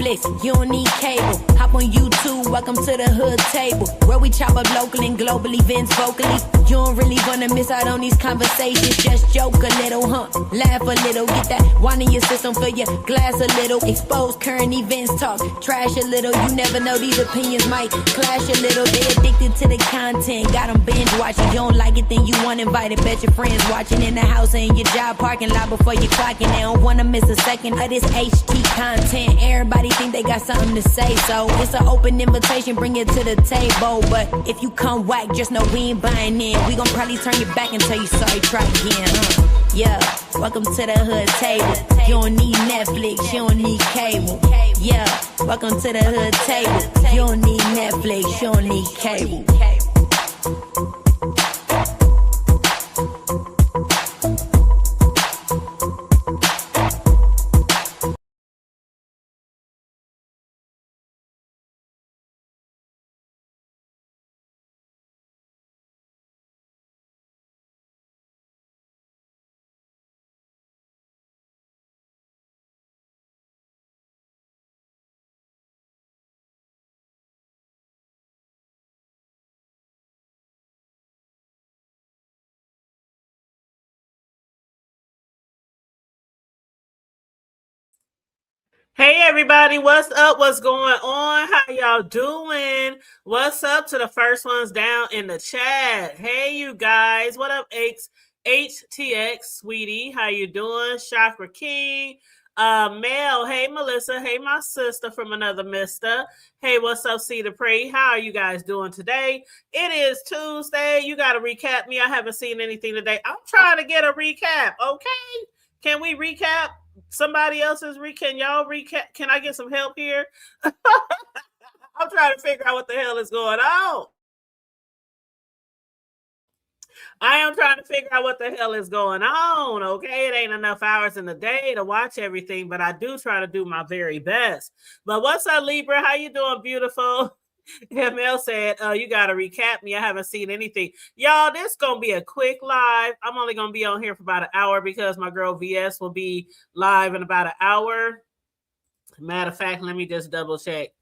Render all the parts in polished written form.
Netflix, you don't need cable. Hop on YouTube, welcome to the hood table, where we chop up local and global events vocally. You don't really wanna miss out on these conversations. Just joke a little, laugh a little, get that wine in your system, fill your glass a little, expose current events, talk trash a little. You never know, these opinions might clash a little. They addicted to the content, got them binge watching. You don't like it, then you want invited. Bet your friends watching in the house and in your job parking lot before you clocking. They don't wanna miss a second of this HT content. Everybody think they got something to say, so it's an open invitation, bring it to the table. But if you come whack, just know we ain't buying in. We gon' probably turn your back and tell you sorry, try again. Yeah, welcome to the hood table. You don't need Netflix, you don't need cable. Yeah, welcome to the hood table. You don't need Netflix, you don't need cable. Hey everybody, what's up? What's going on? How y'all doing? What's up to the first ones down in the chat? Hey you guys, what up HTX sweetie? How you doing? Chakra King, Mel, hey Melissa, hey my sister from another mister. Hey, what's up, Cedar Prey? How are you guys doing today? It is Tuesday. You gotta recap me. I haven't seen anything today. I'm trying to get a recap, okay? Can we recap? Somebody else's can y'all recap? Can I get some help here? I'm trying to figure out what the hell is going on. I am trying to figure out what the hell is going on. Okay, it ain't enough hours in the day to watch everything, but I do try to do my very best. But what's up, Libra? How you doing, beautiful? ML said, you got to recap me. I haven't seen anything. Y'all, this going to be a quick live. I'm only going to be on here for about an hour because my girl VS will be live in about an hour. Matter of fact, let me just double check.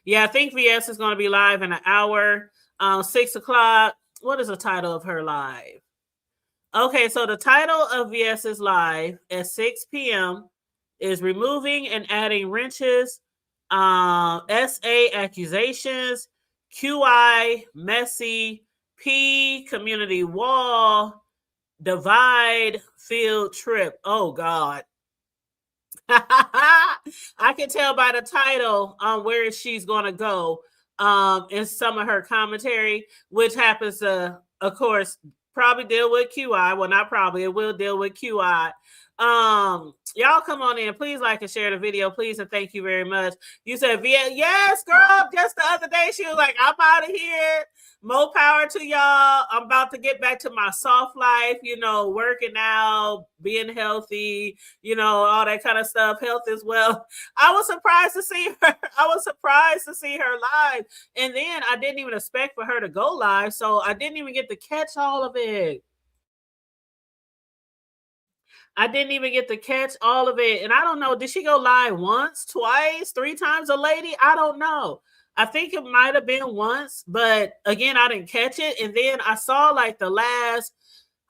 Yeah, I think VS is going to be live in an hour. 6 o'clock. What is the title of her live? Okay, so the title of VS's live at 6 p.m. is Removing and Adding Wrenches, SA accusations, QI messy, P community wall, divide field trip. Oh God. I can tell by the title where she's gonna go in some of her commentary, which happens to, of course, probably deal with QI. Well, not probably, it will deal with QI. Y'all come on in, please like and share the video, please, and thank you very much. You said yes, girl. Just the other day she was like, I'm out of here. More power to y'all. I'm about to get back to my soft life, working out, being healthy, all that kind of stuff, health as well. I was surprised to see her live, and then I didn't even expect for her to go live, so I didn't even get to catch all of it. And I don't know, did she go live once, twice, 3 times, a lady? I don't know. I think it might have been once, but again, I didn't catch it. And then I saw like the last,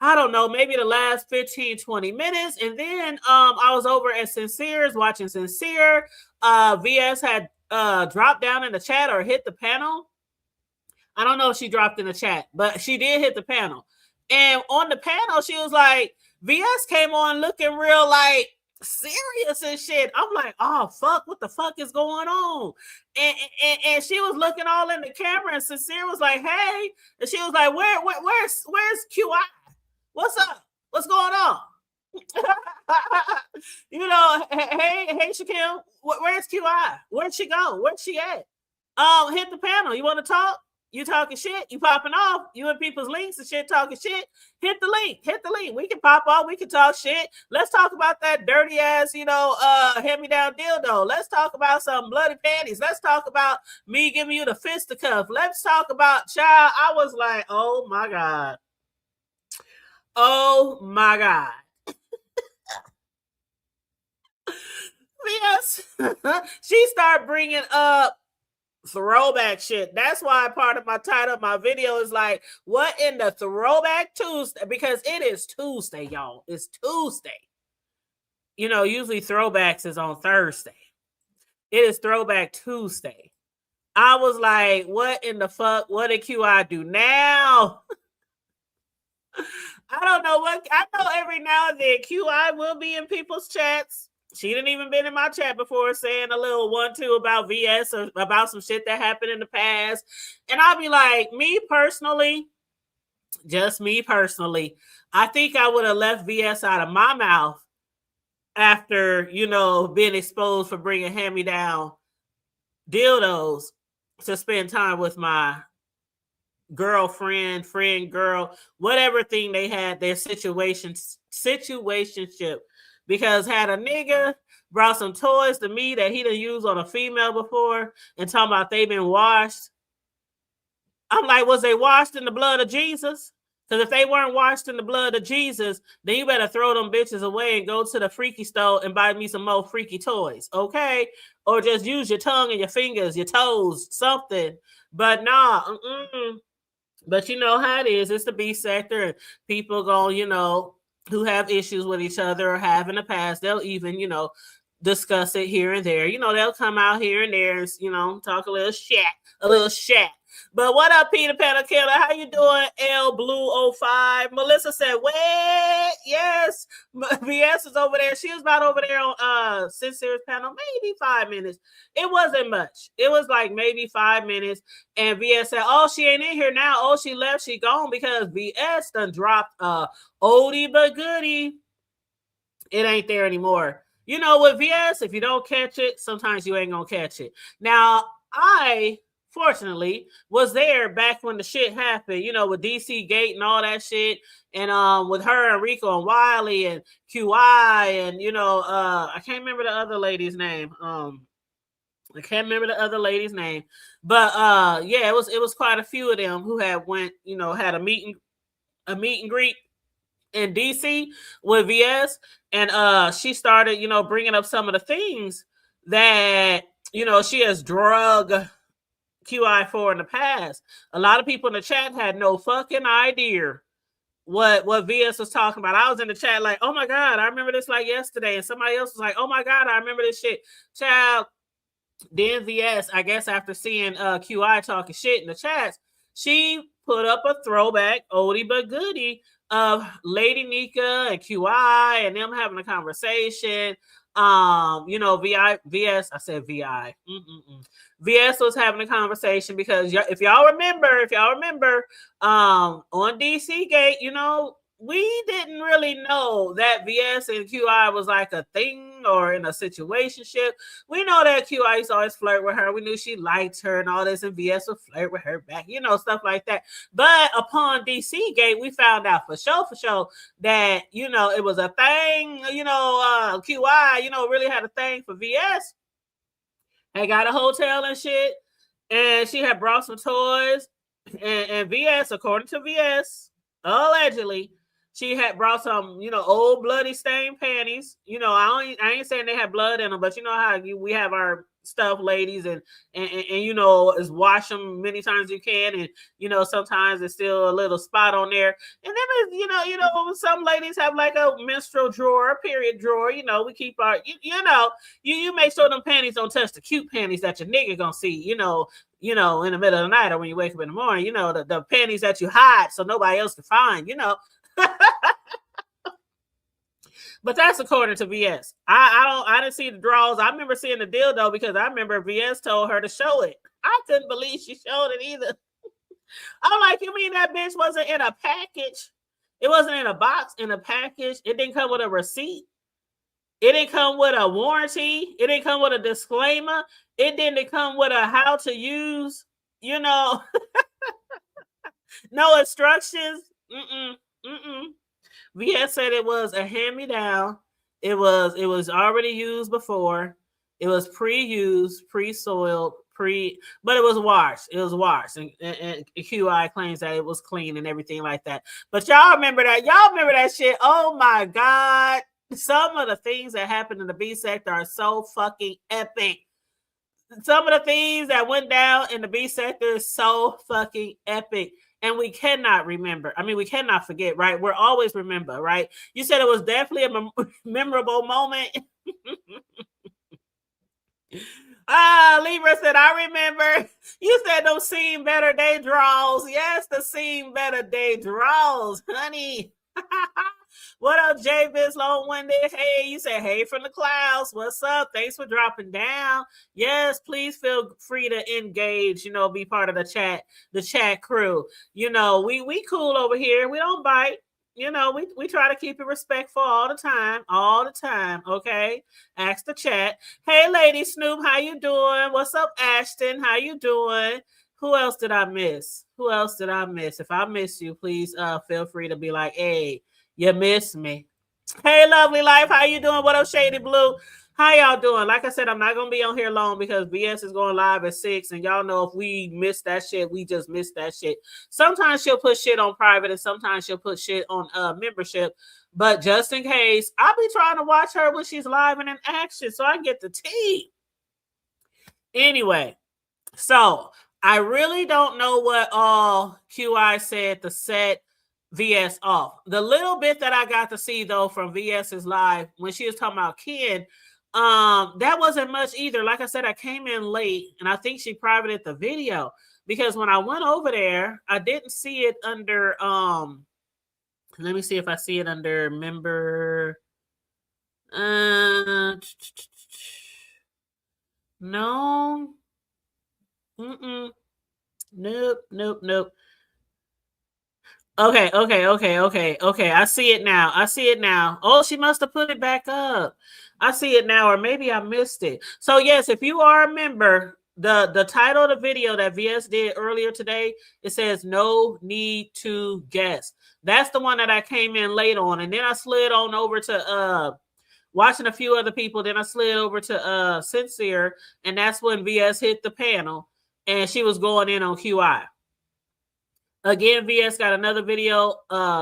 I don't know, maybe the last 15, 20 minutes. And then I was over at Sincere's watching Sincere. VS had dropped down in the chat or hit the panel. I don't know if she dropped in the chat, but she did hit the panel. And on the panel, she was like, VS came on looking real like serious and shit. I'm like, oh fuck, what the fuck is going on? And she was looking all in the camera, and Sincere was like, hey, and she was like, where's QI? What's up? What's going on? Hey Shaquille, where's QI? Where'd she go? Where'd she at? Hit the panel. You want to talk? You talking shit? You popping off? You in people's links and shit talking shit? Hit the link. We can pop off. We can talk shit. Let's talk about that dirty ass, hand-me-down dildo. Let's talk about some bloody panties. Let's talk about me giving you the fisticuff. Let's talk about child. I was like, oh my God. Oh my God. VS, she started bringing up throwback shit. That's why part of my title of my video is like, what in the throwback Tuesday? Because it is Tuesday, y'all. It's Tuesday. You know, usually throwbacks is on Thursday. It is Throwback Tuesday. I was like, what in the fuck? What did QI do now? I don't know what. I know every now and then QI will be in people's chats. She didn't even been in my chat before saying a little 1-2 about VS or about some shit that happened in the past. And I'll be like, me personally, just me personally, I think I would have left VS out of my mouth after, you know, being exposed for bringing hand-me-down dildos to spend time with my girlfriend, friend, girl, whatever thing they had, their situationship. Because had a nigga brought some toys to me that he done used on a female before and talking about they been washed, I'm like, was they washed in the blood of Jesus? Because if they weren't washed in the blood of Jesus, then you better throw them bitches away and go to the freaky store and buy me some more freaky toys, okay? Or just use your tongue and your fingers, your toes, something. But nah, But you know how it is. It's the B sector. And people go, you know, who have issues with each other or have in the past, they'll even, you know, discuss it here and there. You know, they'll come out here and there and, you know, talk a little shit. But what up, Peter Pan Killer? How you doing, L Blue 05? Melissa said, wait, yes. VS is over there. She was about over there on Sincere's panel, maybe 5 minutes. It wasn't much. It was like maybe 5 minutes. And VS said, oh, she ain't in here now. Oh, she left. She gone because VS done dropped oldie but goodie. It ain't there anymore. You know, with VS, if you don't catch it, sometimes you ain't gonna catch it. Now, I fortunately was there back when the shit happened, you know, with DC Gate and all that shit, and with her and Rico and Wiley and QI and, you know, I can't remember the other lady's name. But yeah, it was quite a few of them who had went, you know, had a meet and greet in DC with VS, and she started, you know, bringing up some of the things that, you know, she has drug QI for in the past. A lot of people in the chat had no fucking idea what VS was talking about. I was in the chat like, oh my God, I remember this like yesterday. And somebody else was like, oh my God, I remember this shit. Child, then VS, I guess after seeing QI talking shit in the chats, she put up a throwback oldie but goodie of Lady Nika and QI and them having a conversation. You know, VS, I said VI. VS was having a conversation because if y'all remember, on DC Gate, you know, we didn't really know that VS and QI was like a thing or in a situationship. We know that QI used to always flirt with her. We knew she liked her and all this, and VS would flirt with her back, you know, stuff like that. But upon DC Gate, we found out for sure that, you know, it was a thing, you know, QI, you know, really had a thing for VS. Had got a hotel and shit, and she had brought some toys, and VS, according to VS, allegedly, she had brought some, you know, old bloody stained panties. You know, I ain't saying they had blood in them, but you know how we have our stuff, ladies, and you know, is wash them many times as you can, and you know, sometimes there's still a little spot on there. And then, you know, some ladies have like a menstrual drawer, a period drawer. You know, we keep our, you make sure them panties don't touch the cute panties that your nigga gonna see. You know, in the middle of the night or when you wake up in the morning. You know, the panties that you hide so nobody else can find. You know. But that's according to VS. I didn't see the draws. I remember seeing the dildo because I remember VS told her to show it. I couldn't believe she showed it either. I'm like, you mean that bitch wasn't in a package? It wasn't in a box, in a package. It didn't come with a receipt. It didn't come with a warranty. It didn't come with a disclaimer. It didn't come with a how to use, you know, no instructions. VS said it was a hand-me-down. It was already used before. It was pre-used, pre-soiled, but it was washed. It was washed. And QI claims that it was clean and everything like that. But y'all remember that? Y'all remember that shit? Oh my God. Some of the things that happened in the B sector are so fucking epic. Some of the things that went down in the B sector is so fucking epic. And we cannot remember. I mean, we cannot forget, right? We're always remember, right? You said it was definitely a memorable moment. Libra said, I remember. You said those seen better day draws. Yes, the seen better day draws, honey. What up, Jay Biz Long Winded? Hey, you said, hey from the clouds. What's up? Thanks for dropping down. Yes, please feel free to engage, be part of the chat crew. We cool over here. We don't bite. We try to keep it respectful all the time, okay? Ask the chat. Hey, Lady Snoop, how you doing? What's up, Ashton? How you doing? Who else did I miss? If I miss you, please feel free to be like, hey, you missed me. Hey, Lovely Life, how you doing? What up, Shady Blue? How y'all doing? Like I said, I'm not going to be on here long because BS is going live at 6, and y'all know if we miss that shit, we just miss that shit. Sometimes she'll put shit on private, and sometimes she'll put shit on membership. But just in case, I'll be trying to watch her when she's live and in action so I get the tea. Anyway, so I really don't know what all QI said to set VS off. The little bit that I got to see, though, from VS's live when she was talking about Ken, that wasn't much either. Like I said, I came in late, and I think she privated the video because when I went over there, I didn't see it under let me see if I see it under member. No. Nope. Okay. I see it now. Oh, she must have put it back up. I see it now, or maybe I missed it. So yes, if you are a member, the title of the video that VS did earlier today, it says no need to guess. That's the one that I came in late on, and then I slid on over to watching a few other people. Then I slid over to Sincere, and that's when VS hit the panel, and she was going in on QI. Again, VS got another video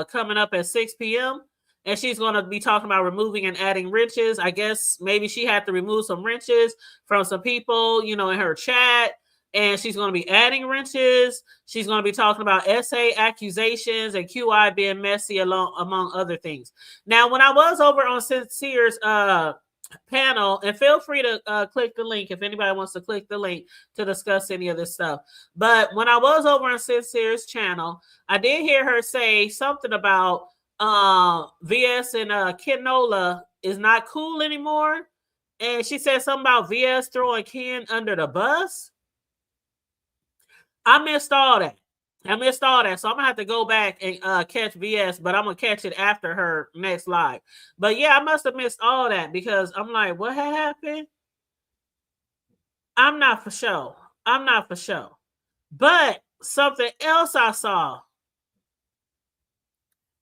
coming up at 6 p.m. and she's going to be talking about removing and adding wrenches. I guess maybe she had to remove some wrenches from some people, in her chat, and she's going to be adding wrenches. She's going to be talking about SA accusations and QI being messy among other things. Now, when I was over on Sincere's panel, and feel free to click the link if anybody wants to click the link to discuss any of this stuff. But when I was over on Sincere's channel, I did hear her say something about VS and Kenola is not cool anymore. And she said something about VS throwing Ken under the bus. I missed all that. So I'm going to have to go back and catch VS, but I'm going to catch it after her next live. But yeah, I must have missed all that because I'm like, what happened? I'm not for sure. But something else I saw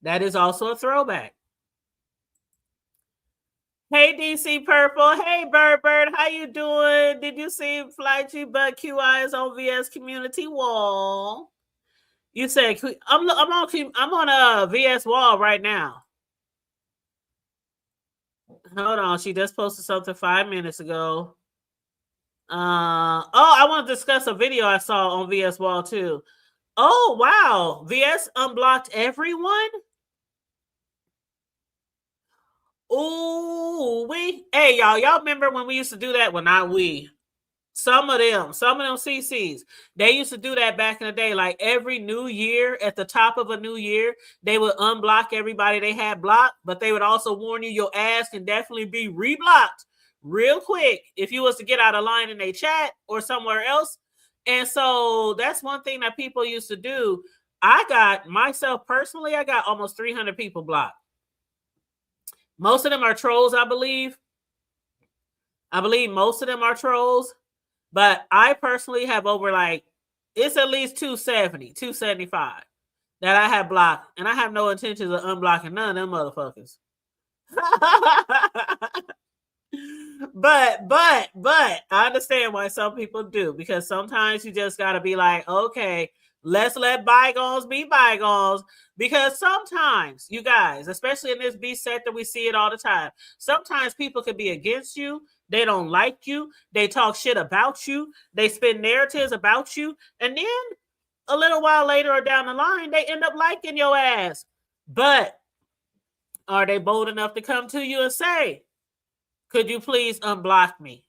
that is also a throwback. Hey, DC Purple. Hey, Bird, how you doing? Did you see Fly G But QI is on VS community wall? You said I'm on a VS wall right now. Hold on, she just posted something 5 minutes ago. I want to discuss a video I saw on VS wall too. Oh wow, VS unblocked everyone. Ooh, hey y'all remember when we used to do that? Well, not we. Some of them CCs, they used to do that back in the day. Like every new year, at the top of a new year, they would unblock everybody they had blocked, but they would also warn you your ass can definitely be reblocked real quick if you was to get out of line in a chat or somewhere else. And so that's one thing that people used to do. I got almost 300 people blocked. Most of them are trolls, I believe. Most of them are trolls. But I personally have over it's at least 270, 275 that I have blocked. And I have no intentions of unblocking none of them motherfuckers. But I understand why some people do, because sometimes you just got to be like, okay, Let's let bygones be bygones, because sometimes, you guys, especially in this B sector, we see it all the time. Sometimes people can be against you. They don't like you. They talk shit about you. They spin narratives about you. And then a little while later or down the line, they end up liking your ass. But are they bold enough to come to you and say, could you please unblock me?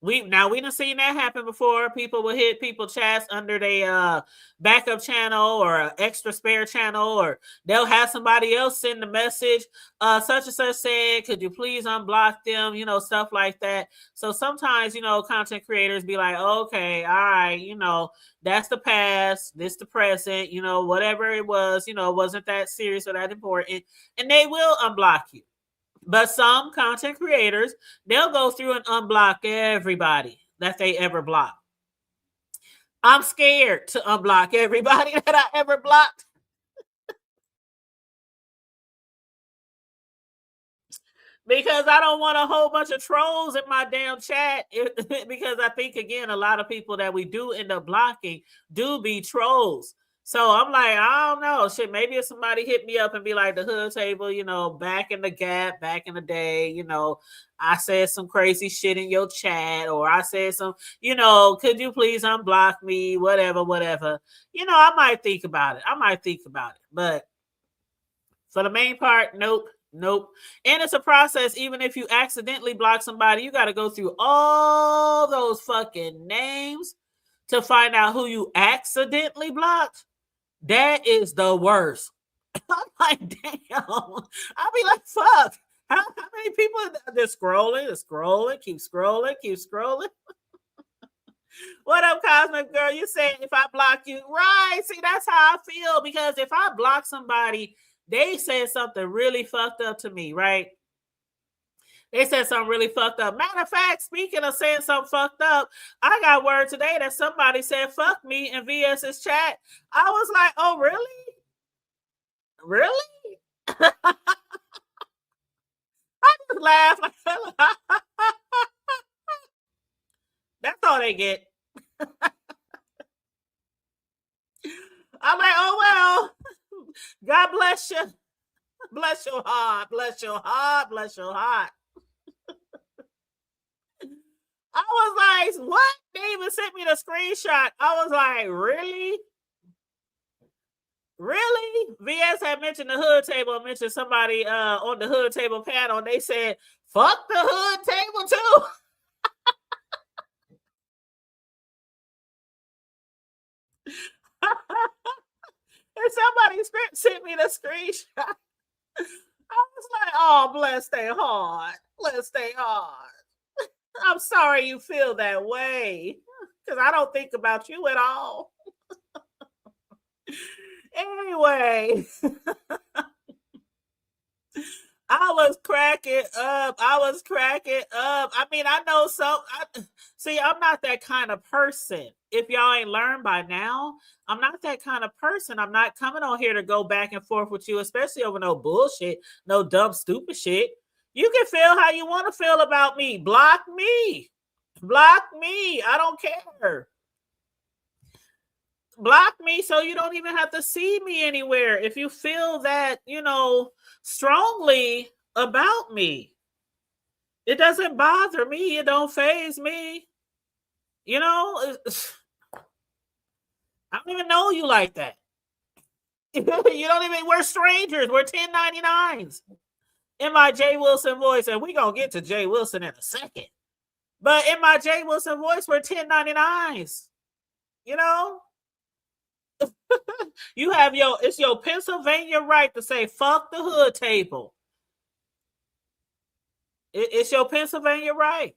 We done seen that happen before. People will hit people chats under their backup channel or extra spare channel, or they'll have somebody else send a message, such and such said, could you please unblock them? Stuff like that. So sometimes, content creators be like, okay, all right, that's the past, this the present, whatever it was, it wasn't that serious or that important, and they will unblock you. But some content creators, they'll go through and unblock everybody that they ever blocked. I'm scared to unblock everybody that I ever blocked. Because I don't want a whole bunch of trolls in my damn chat. Because I think, again, a lot of people that we do end up blocking do be trolls. So I'm like, I don't know. Shit, maybe if somebody hit me up and be like, the hood table, back in the gap, back in the day, I said some crazy shit in your chat, or I said some, could you please unblock me? Whatever. I might think about it. But for the main part, nope. And it's a process. Even if you accidentally block somebody, you got to go through all those fucking names to find out who you accidentally blocked. That is the worst. I'm like, damn. I'll be like, fuck. How many people are just scrolling, keep scrolling. What up, Cosmic Girl? You saying if I block you, right? See, that's how I feel, because if I block somebody, they said something really fucked up to me, right? They said something really fucked up. Matter of fact, speaking of saying something fucked up, I got word today that somebody said fuck me in VS's chat. I was like, oh, really? Really? I just laughed. That's all they get. I'm like, oh, well, God bless you. Bless your heart. Bless your heart. Bless your heart. I was like, what? They even sent me the screenshot. I was like, really? Really? VS had mentioned the hood table and mentioned somebody on the hood table panel, and they said, fuck the hood table too. And somebody sent me the screenshot. I was like, oh, bless their heart. Bless their heart. I'm sorry you feel that way, because I don't think about you at all. Anyway, I was cracking up. I mean, I know see, I'm not that kind of person. If y'all ain't learned by now, I'm not that kind of person. I'm not coming on here to go back and forth with you, especially over no bullshit, no dumb, stupid shit. You can feel how you want to feel about me. Block me. Block me. I don't care. Block me so you don't even have to see me anywhere if you feel that, strongly about me. It doesn't bother me. It don't faze me. I don't even know you like that. You don't even, we're strangers. We're 1099s. In my Jay Wilson voice, and we're going to get to Jay Wilson in a second. But in my Jay Wilson voice, we're 1099s. You have it's your Pennsylvania right to say fuck the hood table. It's your Pennsylvania right.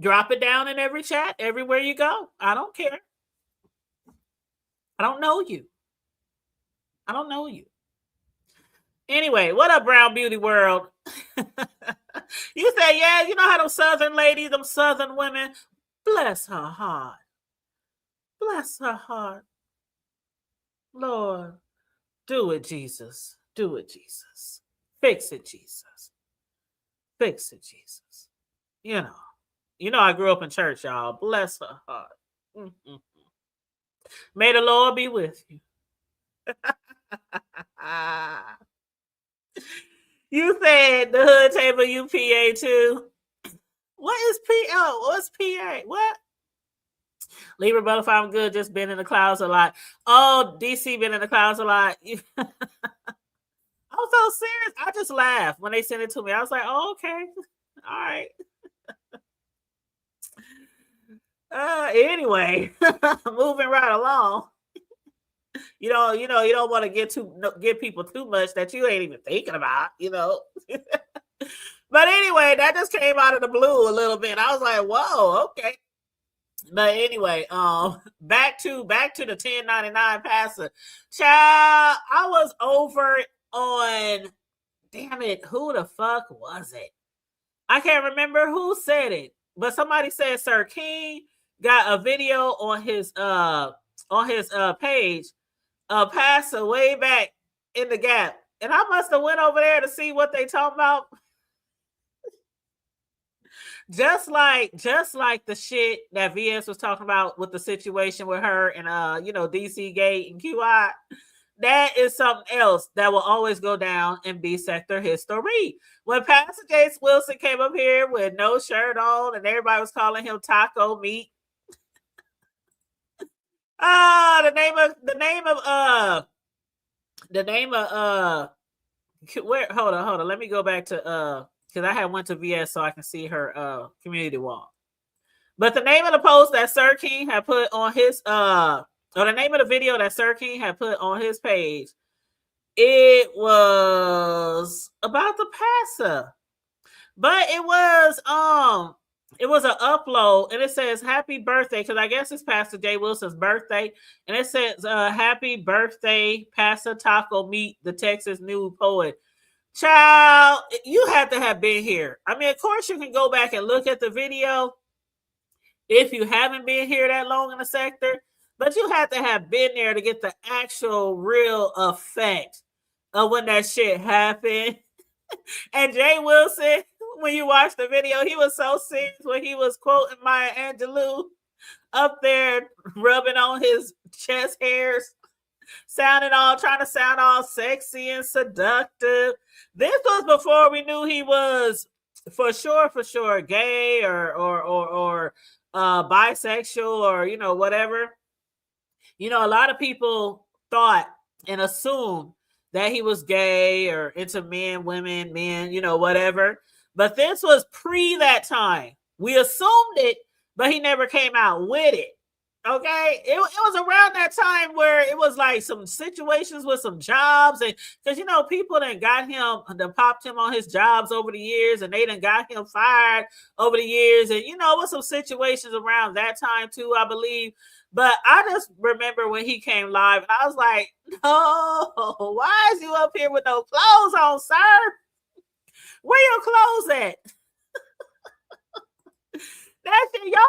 Drop it down in every chat, everywhere you go. I don't care. I don't know you. Anyway, what up, Brown Beauty World? You say, yeah, you know how them Southern ladies, them Southern women, bless her heart. Bless her heart. Lord, do it, Jesus. Do it, Jesus. Fix it, Jesus. Fix it, Jesus. I grew up in church, y'all. Bless her heart. Mm-hmm. May the Lord be with you. You said the hood table UPA too. What is PO? What's PA? What? Libra butterfly, I'm good. Just been in the clouds a lot. Oh, DC been in the clouds a lot. I was so serious. I just laughed when they sent it to me. I was like, oh, okay. All right. Anyway, moving right along. You don't want to get people too much that you ain't even thinking about, But anyway, that just came out of the blue a little bit. I was like, whoa, okay. But anyway, back to the 1099 passer. Child, I was over on, damn it, who the fuck was it? I can't remember who said it, but somebody said Sir King got a video on his page, passer way back in the gap. And I must have went over there to see what they talking about. Just like the shit that VS was talking about with the situation with her and DC Gate and QI, that is something else that will always go down and be sector history. When Pastor Jace Wilson came up here with no shirt on and everybody was calling him taco meat. The name of where, hold on, let me go back to because I had went to VS so I can see her community wall. But the name of the post that Sir King had put on his or the name of the video that Sir King had put on his page, it was about the passer. But it was an upload and it says happy birthday, because I guess it's Pastor Jay Wilson's birthday, and it says happy birthday, Pastor Taco Meat, the Texas New Poet. Child, you have to have been here. I mean, of course you can go back and look at the video if you haven't been here that long in the sector, but you have to have been there to get the actual real effect of when that shit happened. And Jay Wilson, when you watch the video, he was so serious when he was quoting Maya Angelou up there, rubbing on his chest hairs, trying to sound all sexy and seductive. This was before we knew he was for sure gay or bisexual or whatever. A lot of people thought and assumed that he was gay or into men, women, men, whatever. But this was pre that time. We assumed it, but he never came out with it. Okay, it was around that time where it was like some situations with some jobs, and because people done popped him on his jobs over the years, and they done got him fired over the years, and with some situations around that time too, I believe. But I just remember when he came live, and I was like, "No, why is you up here with no clothes on, sir? Where your clothes at?" That shit, y'all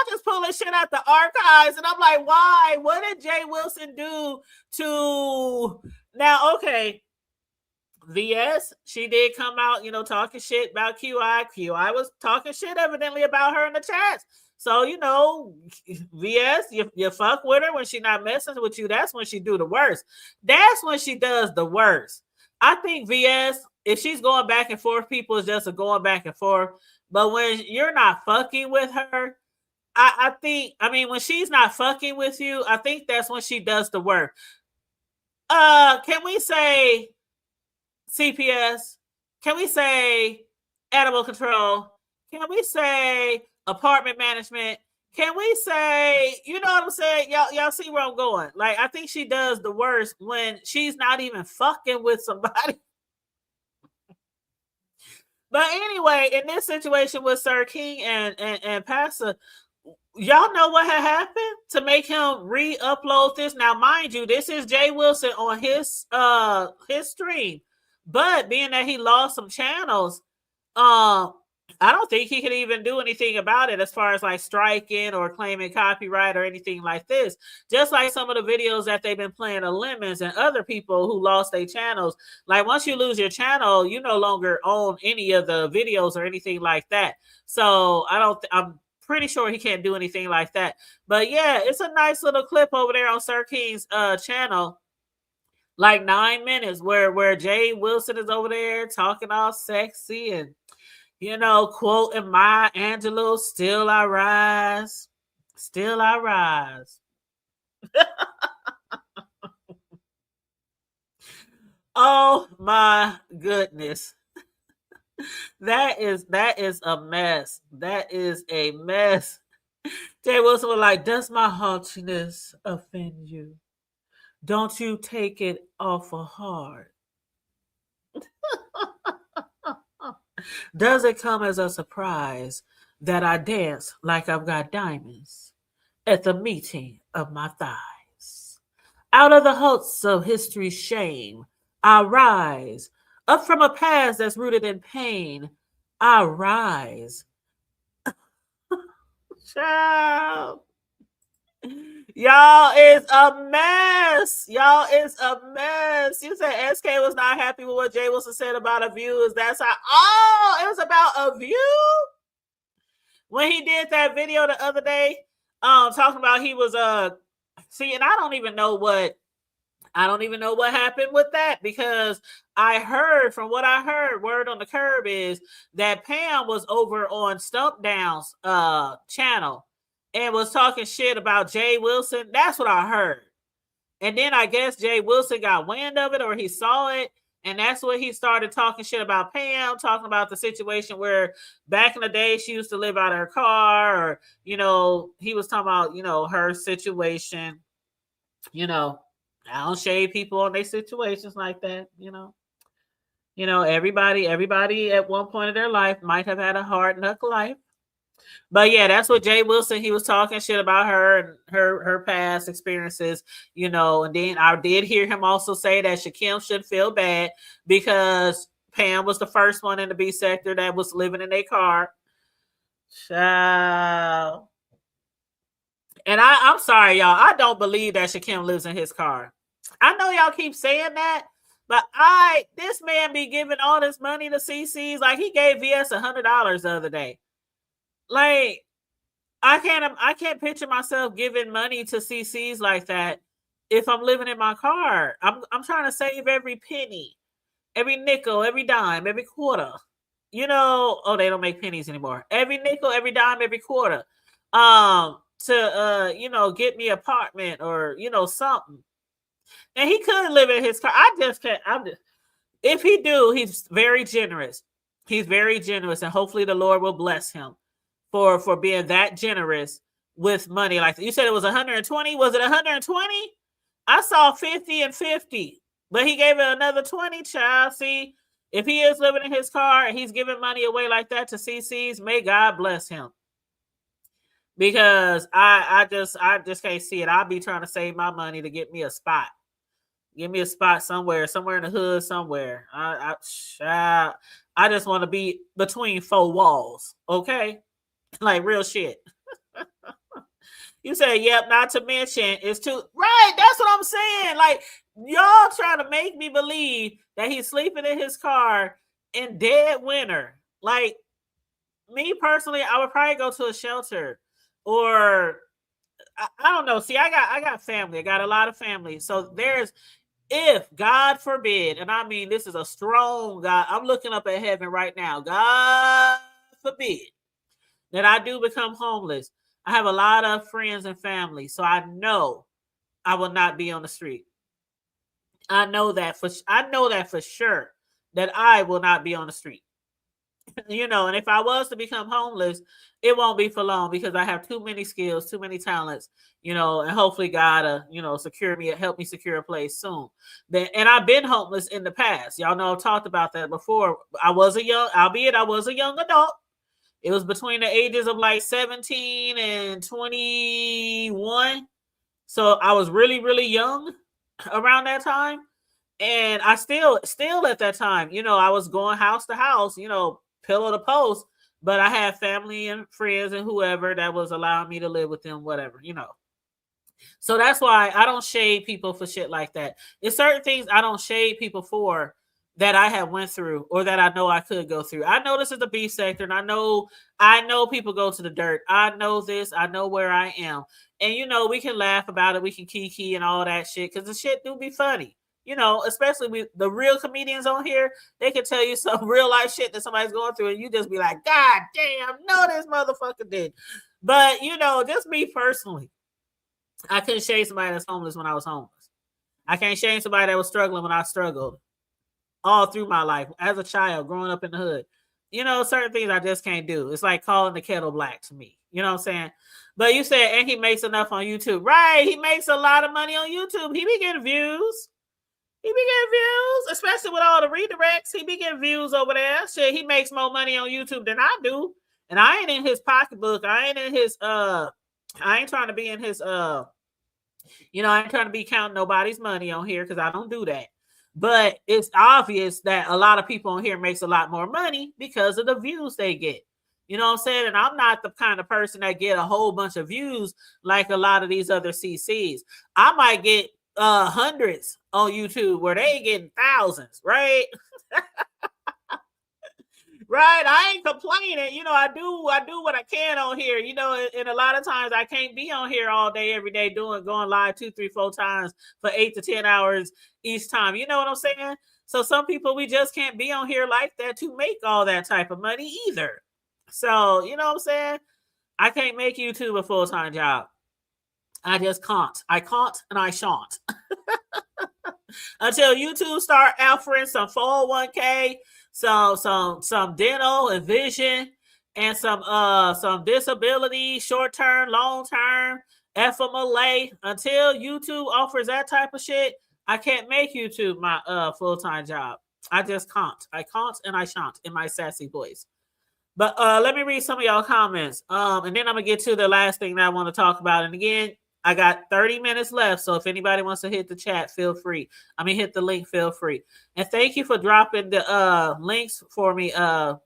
just pulling shit out the archives, and I'm like, why? What did Jay Wilson do to now? Okay, VS, she did come out, talking shit about QI. QI was talking shit evidently about her in the chats. So VS, you fuck with her when she not messing with you. That's when she do the worst. That's when she does the worst. I think VS, if she's going back and forth, people is just going back and forth. But when you're not fucking with her, I think when she's not fucking with you, I think that's when she does the work. Can we say CPS? Can we say animal control? Can we say apartment management? Can we say, you know what I'm saying? Y'all see where I'm going. Like, I think she does the worst when she's not even fucking with somebody. But anyway, in this situation with Sir King and Pastor, y'all know what had happened to make him re-upload this. Now, mind you, this is Jay Wilson on his stream, but being that he lost some channels, I don't think he could even do anything about it as far as like striking or claiming copyright or anything like this. Just like some of the videos that they've been playing of Lemons and other people who lost their channels. Like once you lose your channel, you no longer own any of the videos or anything like that. So I'm pretty sure he can't do anything like that. But yeah, it's a nice little clip over there on Sir King's channel, like 9 minutes, where Jay Wilson is over there talking all sexy and, you know, quoting Maya Angelou, "Still I rise, still I rise." Oh my goodness. That is a mess. That is a mess. Jay Wilson was like, "Does my haughtiness offend you? Don't you take it awful hard. Does it come as a surprise that I dance like I've got diamonds at the meeting of my thighs? Out of the hulks of history's shame, I rise. Up from a past that's rooted in pain, I rise." Child. Y'all is a mess. Y'all is a mess. You said SK was not happy with what Jay Wilson said about A View. Is that's how? Oh, it was about A View when he did that video the other day, talking about he was see, and I don't even know what happened with that, because I heard, from what I heard, word on the curb is that Pam was over on Stump Down's channel and was talking shit about Jay Wilson. That's what I heard. And then I guess Jay Wilson got wind of it, or he saw it, and that's when he started talking shit about Pam, talking about the situation where back in the day she used to live out of her car, or, you know, he was talking about, you know, her situation. You know, I don't shade people on their situations like that, you know. You know, everybody at one point of their life might have had a hard knock life. But yeah, that's what Jay Wilson, he was talking shit about her and her past experiences, you know. And then I did hear him also say that Shakim should feel bad because Pam was the first one in the B sector that was living in their car. Child. And I'm sorry, y'all. I don't believe that Shakim lives in his car. I know y'all keep saying that, but this man be giving all this money to CCs. Like, he gave VS $100 the other day. Like, I can't picture myself giving money to CCs like that if I'm living in my car. I'm trying to save every penny, every nickel, every dime, every quarter. You know, oh, they don't make pennies anymore. Every nickel, every dime, every quarter. To you know, get me an apartment or, you know, something. And he could live in his car. I just can't. If he do, he's very generous. He's very generous, and hopefully the Lord will bless him for being that generous with money. Like you said, it was 120. Was it 120? I saw 50 and 50, but he gave it another 20. Child, see, if he is living in his car and he's giving money away like that to CCs, may God bless him. Because I just can't see it. I'll be trying to save my money to get me a spot. Give me a spot somewhere in the hood somewhere. I just want to be between four walls, okay? Like, real shit. You say, yep, not to mention it's too right. That's what I'm saying. Like, y'all trying to make me believe that he's sleeping in his car in dead winter. Like, me personally, I would probably go to a shelter, or I don't know. See, I got family. I got a lot of family. So if God forbid, and I mean, this is a strong God, I'm looking up at heaven right now. God forbid that I do become homeless. I have a lot of friends and family, so I know I will not be on the street. I know that for sure, that I will not be on the street. You know, and if I was to become homeless, it won't be for long, because I have too many skills, too many talents, you know, and hopefully God, you know, help me secure a place soon. And I've been homeless in the past. Y'all know I've talked about that before. I was a young adult. It was between the ages of like 17 and 21. So I was really, really young around that time. And I still at that time, you know, I was going house to house, you know, pillow to post, but I had family and friends and whoever that was allowing me to live with them, whatever, you know. So that's why I don't shade people for shit like that. It's certain things I don't shade people for, that I have went through or that I know I could go through. I know this is the beef sector, and I know people go to the dirt. I know this. I know where I am. And, you know, we can laugh about it. We can kiki and all that shit because the shit do be funny. You know, especially with the real comedians on here, they can tell you some real life shit that somebody's going through, and you just be like, God damn, no, this motherfucker did. But, you know, just me personally, I couldn't shame somebody that's homeless when I was homeless. I can't shame somebody that was struggling when I struggled all through my life as a child growing up in the hood. You know, certain things I just can't do. It's like calling the kettle black to me. You know what I'm saying? But you said, and he makes enough on YouTube. Right. He makes a lot of money on YouTube. He be getting views. He be getting views, especially with all the redirects. He be getting views over there. Shit, he makes more money on YouTube than I do. And I ain't in his pocketbook. I ain't in his I ain't trying to be in his you know, I ain't trying to be counting nobody's money on here because I don't do that. But it's obvious that a lot of people on here makes a lot more money because of the views they get. You know what I'm saying? And I'm not the kind of person that get a whole bunch of views like a lot of these other CCs. I might get hundreds on YouTube where they getting thousands, right? Right, I ain't complaining. You know, I do what I can on here. You know, and a lot of times I can't be on here all day, every day, going live 2, 3, 4 times for 8 to 10 hours each time. You know what I'm saying? So some people, we just can't be on here like that to make all that type of money either. So, you know what I'm saying? I can't make YouTube a full-time job. I just can't. I can't and I shan't. Until YouTube start offering some 401k, some dental and vision, and some disability, short term, long term, FMLA. Until YouTube offers that type of shit, I can't make YouTube my full-time job. I just can't. I can't and I shan't in my sassy voice. But let me read some of y'all comments. And then I'm gonna get to the last thing that I want to talk about. And again, I got 30 minutes left, so if anybody wants to hit the chat, feel free. Hit the link, feel free. And thank you for dropping the links for me,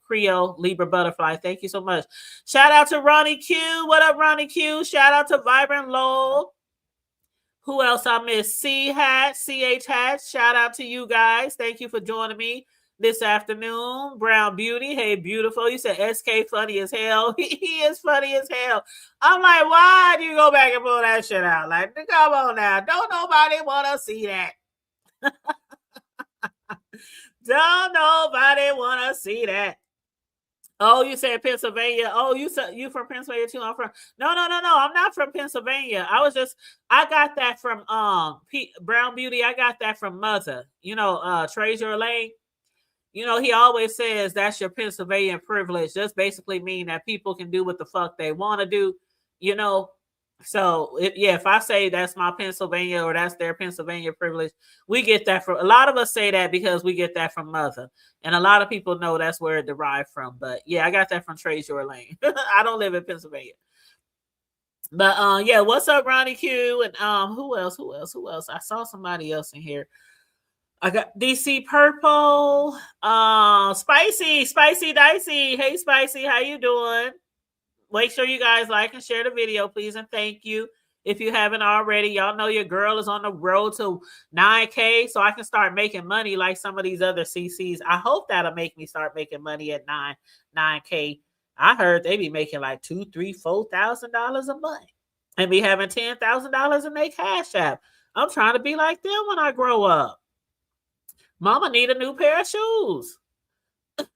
Creole, Libra Butterfly. Thank you so much. Shout out to Ronnie Q. What up, Ronnie Q? Shout out to Vibrant Lowell. Who else I missed? CH Hat. Shout out to you guys. Thank you for joining me this afternoon. Brown Beauty. Hey, beautiful. You said SK funny as hell. He is funny as hell. I'm like, why do you go back and pull that shit out? Like, come on now. Don't nobody want to see that. Don't nobody want to see that. Oh, you said Pennsylvania. Oh, you from Pennsylvania too? I'm from. No. I'm not from Pennsylvania. I got that from Brown Beauty. I got that from Mother. You know, Treasure Lane. You know, he always says that's your Pennsylvania privilege. Just basically mean that people can do what the fuck they want to do, you know. So, if I say that's my Pennsylvania or that's their Pennsylvania privilege, we get that from, a lot of us say that because we get that from Mother. And a lot of people know that's where it derived from. But, yeah, I got that from Treasure Lane. I don't live in Pennsylvania. But, what's up, Ronnie Q? And who else? I saw somebody else in here. I got DC Purple, Spicy Dicey. Hey, Spicy, how you doing? Make sure you guys like and share the video, please, and thank you. If you haven't already, y'all know your girl is on the road to 9K, so I can start making money like some of these other CCs. I hope that'll make me start making money at 9K. I heard they be making like $2,000, $3,000, $4,000 a month and be having $10,000 in their Cash App. I'm trying to be like them when I grow up. Mama need a new pair of shoes. I'm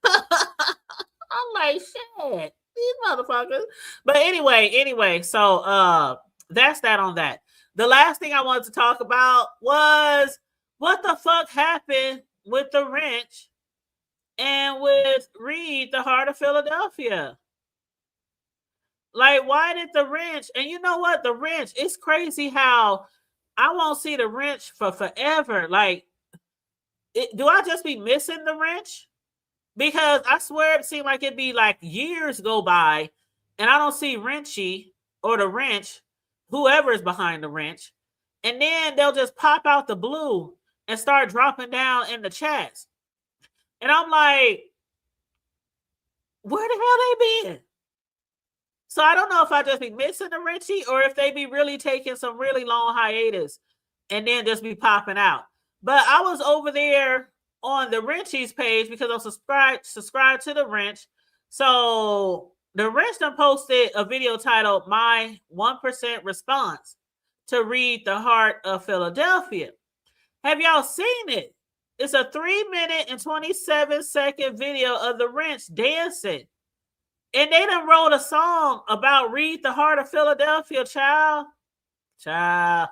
like, shit, these motherfuckers. But anyway, so that's that on that. The last thing I wanted to talk about was what the fuck happened with the wrench and with Reed, the Heart of Philadelphia. Like, why did the wrench? And you know what? The wrench, it's crazy how I won't see the wrench for forever. Like, do I just be missing the wrench? Because I swear it seemed like it'd be like years go by and I don't see Wrenchy or the wrench, whoever is behind the wrench. And then they'll just pop out the blue and start dropping down in the chats. And I'm like, where the hell they been? So I don't know if I just be missing the Wrenchy or if they be really taking some really long hiatus and then just be popping out. But I was over there on the Wrenchies page because I'm subscribed to the Wrench. So the Wrench done posted a video titled "My 1% Response to Read the Heart of Philadelphia." Have y'all seen it? It's a 3-minute and 27-second video of the Wrench dancing. And they done wrote a song about "Read the Heart of Philadelphia," child. Child.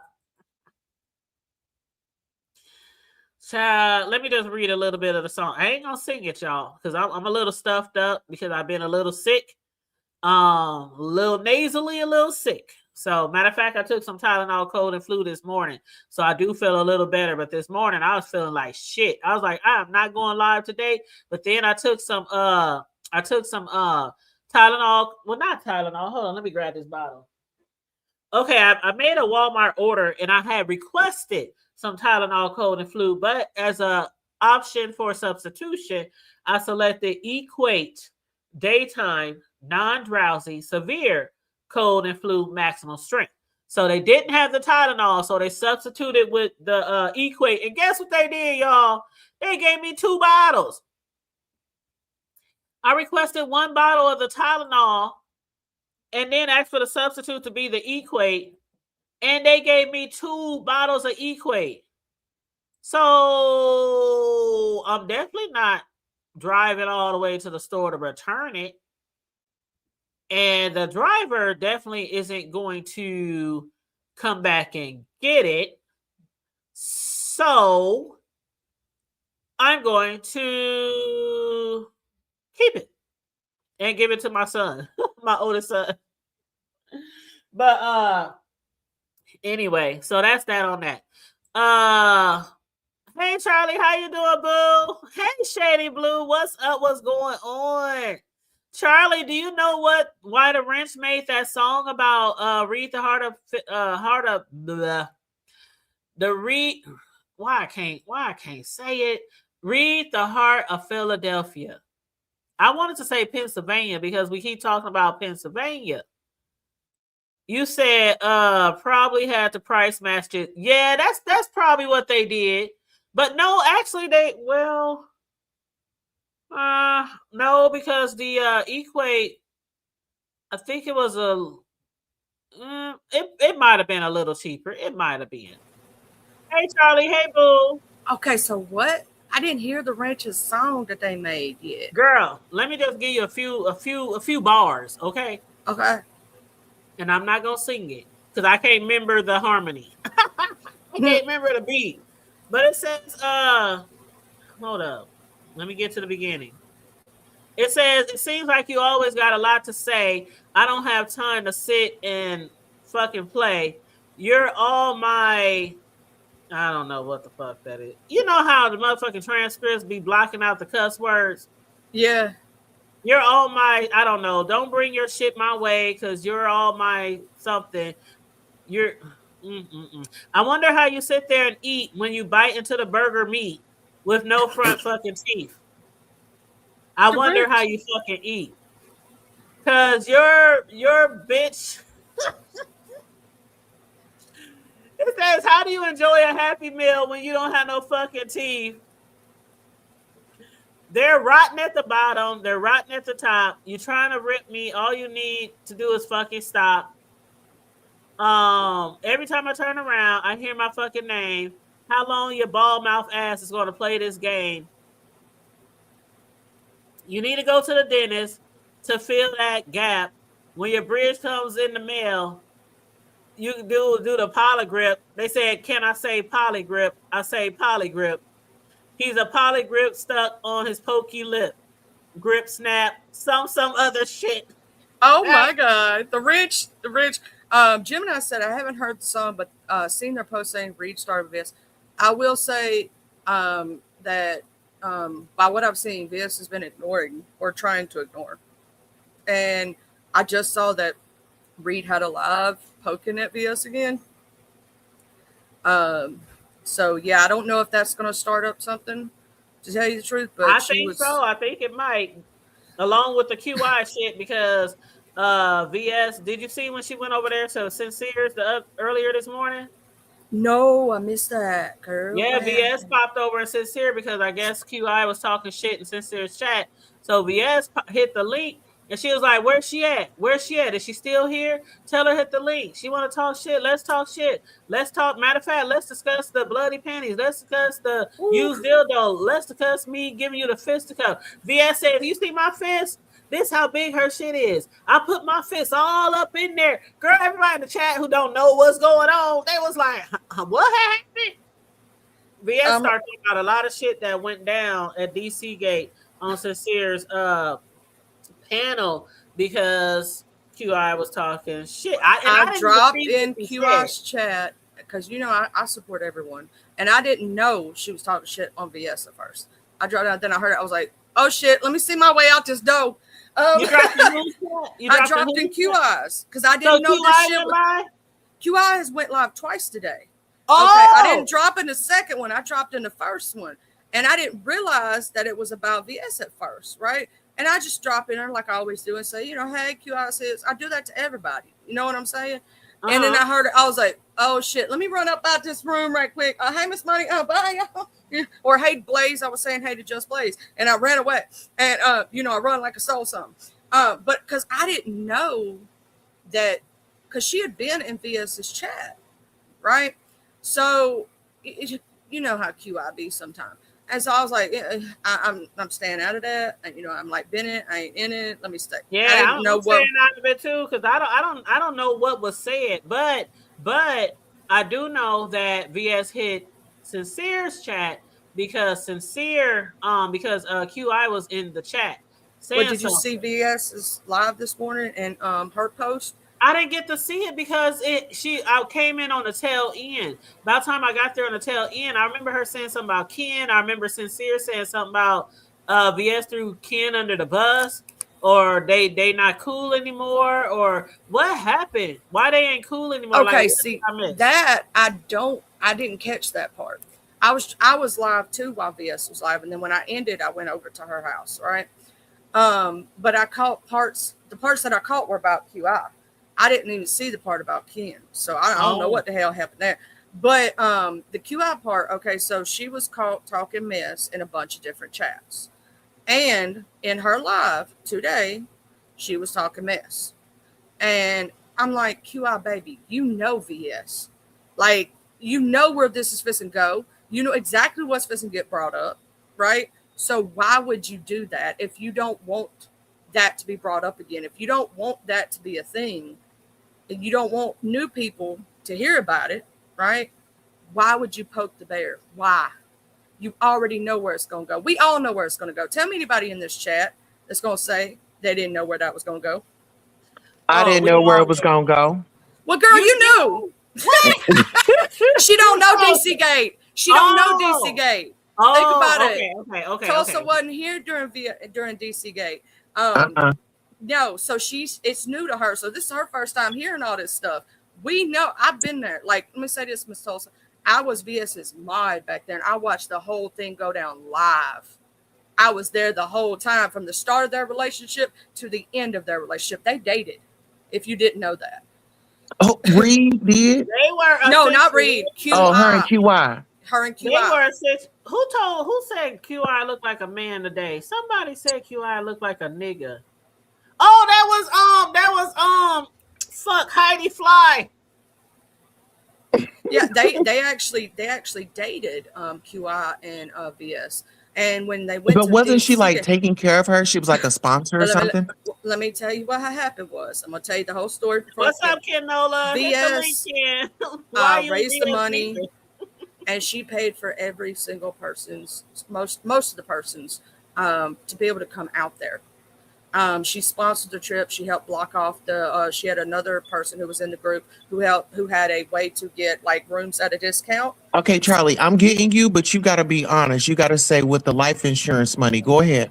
Child, let me just read a little bit of the song. I ain't gonna sing it, y'all, because I'm a little stuffed up because I've been a little sick. A little nasally, a little sick. So, matter of fact, I took some Tylenol cold and flu this morning. So I do feel a little better. But this morning I was feeling like shit. I was like, I'm not going live today. But then I took some Tylenol. Well, not Tylenol. Hold on, let me grab this bottle. Okay, I made a Walmart order and I had requested some Tylenol cold and flu, but as a option for substitution, I selected Equate daytime non-drowsy severe cold and flu maximum strength. So they didn't have the Tylenol, so they substituted with the Equate. And guess what they did, y'all? They gave me 2 bottles. I requested 1 bottle of the Tylenol and then asked for the substitute to be the Equate. And they gave me 2 bottles of Equate. So I'm definitely not driving all the way to the store to return it. And the driver definitely isn't going to come back and get it. So I'm going to keep it and give it to my son, my oldest son. But anyway, so that's that on that. Hey Charlie, how you doing, boo? Hey Shady Blue, what's up? What's going on? Charlie, do you know why the Wrench made that song about read the heart of why I can't say it? Read the Heart of Philadelphia. I wanted to say Pennsylvania because we keep talking about Pennsylvania. You said probably had the price matched it. Yeah, that's probably what they did. But no, actually no, because the Equate, I think it was it might have been a little cheaper. It might have been. Hey Charlie, hey boo. Okay, so what? I didn't hear the Wrench's song that they made yet. Girl, let me just give you a few bars, okay? Okay. And I'm not gonna sing it because I can't remember the harmony. I can't remember the beat. But it says, hold up. Let me get to the beginning. It says, it seems like you always got a lot to say. I don't have time to sit and fucking play. You're all my, I don't know what the fuck that is. You know how the motherfucking transcripts be blocking out the cuss words? Yeah. You're all my, I don't know. Don't bring your shit my way because you're all my something. You're, I wonder how you sit there and eat when you bite into the burger meat with no front fucking teeth. I wonder how you fucking eat. Cause your bitch. It says, how do you enjoy a Happy Meal when you don't have no fucking teeth? They're rotten at the bottom. They're rotten at the top. You're trying to rip me. All you need to do is fucking stop. Every time I turn around, I hear my fucking name. How long your bald mouth ass is going to play this game? You need to go to the dentist to fill that gap. When your bridge comes in the mail, you do the polygrip. They said, can I say polygrip? I say polygrip. He's a polygrip stuck on his pokey lip. Grip snap, some other shit. Oh my God. The Wrench. Gemini said, I haven't heard the song, but seen their post saying Reed started this. I will say that by what I've seen, Viz has been ignoring or trying to ignore. And I just saw that Reed had a live poking at Viz again. So yeah, I don't know if that's going to start up something, to tell you the truth. But I think so. I think it might, along with the QI shit, because VS. Did you see when she went over there to Sincere's earlier this morning? No, I missed that, girl. Yeah, VS popped over and Sincere because I guess QI was talking shit in Sincere's chat. So VS hit the link and she was like, "Where's she at? Where's she at? Is she still here? Tell her hit the link. She want to talk shit. Let's talk shit. Let's talk. Matter of fact, let's discuss the bloody panties. Let's discuss the used dildo. Let's discuss me giving you the fisticuff." VS said, "You see my fist? This how big her shit is. I put my fist all up in there." Girl, everybody in the chat who don't know what's going on, they was like, "What happened?" VS started talking about a lot of shit that went down at DC Gate on Sincere's panel because QI was talking shit. I dropped in QI's chat because I support everyone, and I didn't know she was talking shit on VS at first. I dropped out, then I heard it. I was like, "Oh shit, let me see my way out this door." You dropped I dropped in QI's because I didn't know this shit. QI has went live twice today. Oh, okay, I didn't drop in the second one. I dropped in the first one, and I didn't realize that it was about VS at first, right? And I just drop in there like I always do and say, "Hey, QI says," I do that to everybody. You know what I'm saying? And then I heard it. I was like, "Oh shit, let me run up out this room right quick. Hey, Miss Money, bye." Or hey, Blaze. I was saying hey to Just Blaze, and I ran away. And I run like I stole something. But because I didn't know that, because she had been in VS's chat, right? So you know how QI be sometimes. And so I was like, I'm staying out of that. And, I'm like, been it, I ain't in it. Let me stay. Yeah, I'm staying out of it too, because I don't know what was said, but I do know that VS hit Sincere's chat because QI was in the chat. What did you see VS's live this morning and her post? I didn't get to see it because I came in on the tail end. By the time I got there on the tail end, I remember her saying something about Ken. I remember Sincere saying something about VS threw Ken under the bus, or they not cool anymore, or what happened? Why they ain't cool anymore? Okay, see that I didn't catch that part. I was live too while VS was live, and then when I ended, I went over to her house, right? But I caught the parts that I caught were about QI. I didn't even see the part about Ken, so I don't know what the hell happened there. But the QI part, okay, so she was caught talking mess in a bunch of different chats. And in her live today, she was talking mess. And I'm like, QI baby, VS. Like, where this is fixing to go. You know exactly what's fixing to get brought up, right? So why would you do that if you don't want that to be brought up again? If you don't want that to be a thing, and you don't want new people to hear about it, right? Why would you poke the bear? Why? You already know where it's going to go. We all know where it's going to go. Tell me anybody in this chat that's going to say they didn't know where that was going to go. I didn't know where it was going to go. Well, girl, you knew. She don't know DC Gate. She don't know DC Gate. Think about it. Okay. Tulsa wasn't here during DC Gate. No, so it's new to her. So this is her first time hearing all this stuff. We know, I've been there. Like, let me say this, Miss Tulsa. I was VS's mod back then. I watched the whole thing go down live. I was there the whole time from the start of their relationship to the end of their relationship. They dated, if you didn't know that. Oh, Reed did? They were no, not Reed. QI. Oh, her and QI. Her and QI. They were who said QI looked like a man today? Somebody said QI looked like a nigga. Oh, that was fuck Heidi Fly. Yeah, they actually dated QI and VS. And when they went, but wasn't she like taking care of her? She was like a sponsor or something. Let me tell you what happened was. I'm gonna tell you the whole story. What's up, Kenola? VS raised the money, and she paid for every single person's most of the persons to be able to come out there. She sponsored the trip. She helped block off she had another person who was in the group who had a way to get like rooms at a discount. Okay, Charlie, I'm getting you, but you got to be honest. You got to say with the life insurance money. Go ahead.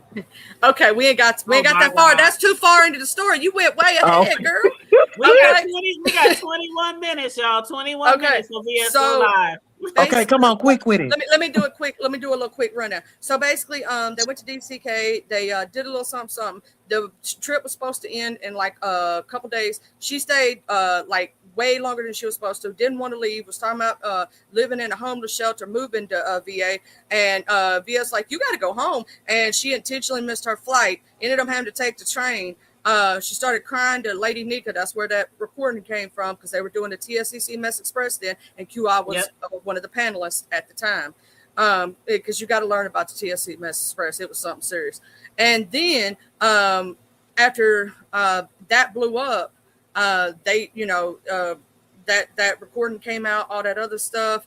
Okay, we ain't got that far. That's too far into the story. You went way ahead, girl. We got 21 minutes, y'all. 21 minutes for VS live. Okay, come on, quick with it. Let me do it quick. Let me do a little quick rundown. So basically, they went to DCK. They did a little something. The trip was supposed to end in like a couple days. She stayed like way longer than she was supposed to. Didn't want to leave. Was talking about living in a homeless shelter, moving to VA, and VA's like, you got to go home. And she intentionally missed her flight. Ended up having to take the train. She started crying to Lady Nekkid. That's where that recording came from, because they were doing the TSCC Mess Express then, and QI was one of the panelists at the time. Because you got to learn about the TSC Mess Express. It was something serious. And then after that blew up, they, that recording came out, all that other stuff.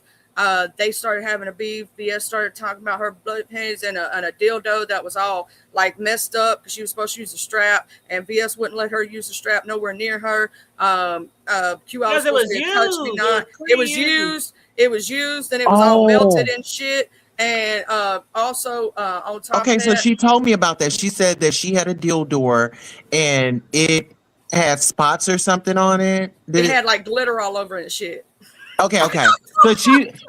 They started having a beef. VS started talking about her blood panties and a dildo that was all like messed up because she was supposed to use a strap, and VS wouldn't let her use the strap nowhere near her. QI was supposed to be a touch me not. It was used. It was used, and it was all melted and shit. And also on top of that, so she told me about that. She said that she had a dildo and it had spots or something on it. It had like glitter all over it and shit. Okay.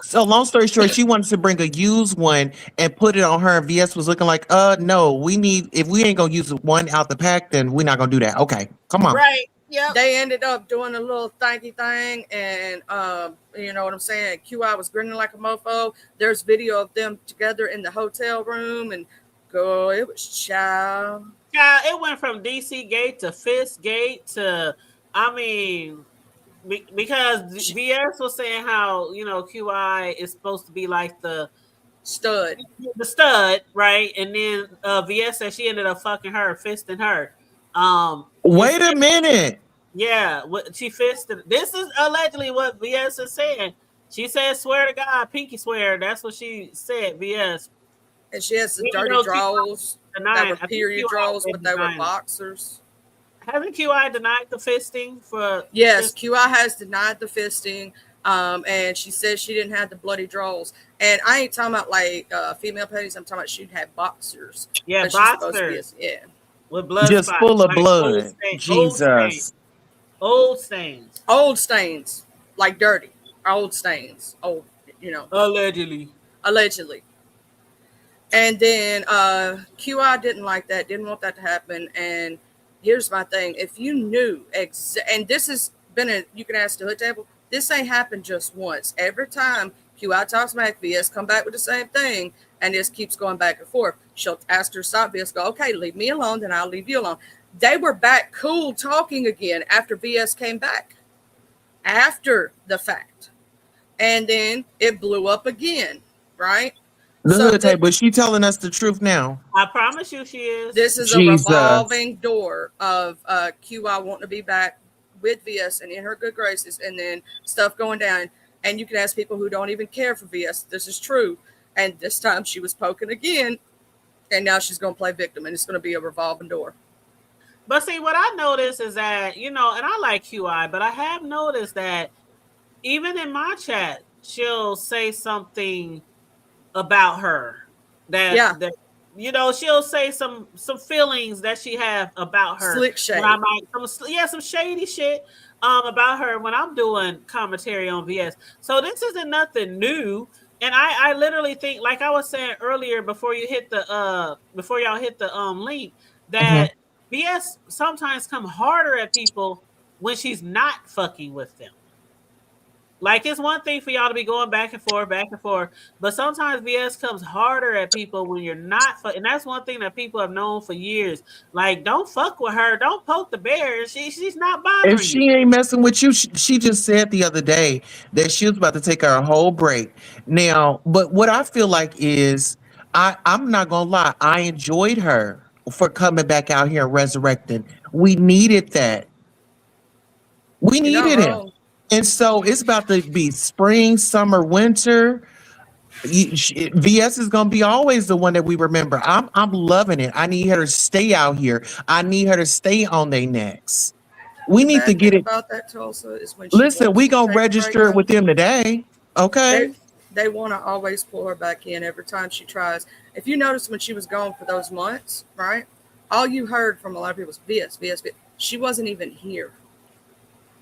So long story short, she wanted to bring a used one and put it on her. And VS was looking like, no, if we ain't gonna use one out the pack, then we're not gonna do that. Okay, come on. Right. Yeah. They ended up doing a little thanky thing, and you know what I'm saying? QI was grinning like a mofo. There's video of them together in the hotel room, and it was child. Yeah, it went from DC Gate to Fist Gate to, I mean, because VS was saying how, QI is supposed to be like the stud, right? And then VS said she ended up fucking her, fisting her. Wait a minute. Yeah, she fisted. This is allegedly what VS is saying. She said, "Swear to God, pinky swear." That's what she said, VS. And she has the dirty drawers. That were period drawers, but they were boxers. Hasn't QI denied the fisting for? Yes, QI has denied the fisting. And she said she didn't have the bloody drawers. And I ain't talking about like female panties. I'm talking about she'd have boxers. Yeah, boxers. Yeah. With blood just spots, full of like blood. Jesus. Old stains. Old stains. Like dirty. Old stains. Allegedly. And then QI didn't like that, didn't want that to happen. And here's my thing. If you knew, and this has been you can ask the hood table, this ain't happened just once. Every time QI talks back, VS come back with the same thing, and this keeps going back and forth. She'll ask her to stop. VS go, okay, leave me alone, then I'll leave you alone. They were back cool talking again after VS came back. After the fact. And then it blew up again, right? The hood table, is she telling us the truth now? I promise you she is. This is a revolving door of QI wanting to be back with VS and in her good graces, and then stuff going down. And you can ask people who don't even care for VS. This is true. And this time she was poking again, and now she's going to play victim, and it's going to be a revolving door. But see, what I noticed is that, and I like QI, but I have noticed that even in my chat, she'll say something about her that she'll say some feelings that she have about her. Slick shade. Some shady shit about her when I'm doing commentary on VS. So this isn't nothing new. And I literally think, like I was saying earlier before y'all hit the link, that VS sometimes come harder at people when she's not fucking with them. Like, it's one thing for y'all to be going back and forth, but sometimes BS comes harder at people when you're not, and that's one thing that people have known for years. Like, don't fuck with her, don't poke the bear. She's not bothering you. If she ain't messing with you, she just said the other day that she was about to take her a whole break. Now, but what I feel like is, I'm not gonna lie, I enjoyed her for coming back out here and resurrecting. We needed that. We needed it. And so it's about to be spring, summer, winter. VS is gonna be always the one that we remember. I'm loving it. I need her to stay out here. I need her to stay on their necks. We need to get it. About that, Tulsa, is when listen, we gonna register with them today. Okay. They want to always pull her back in every time she tries. If you notice when she was gone for those months, right? All you heard from a lot of people was VS. She wasn't even here.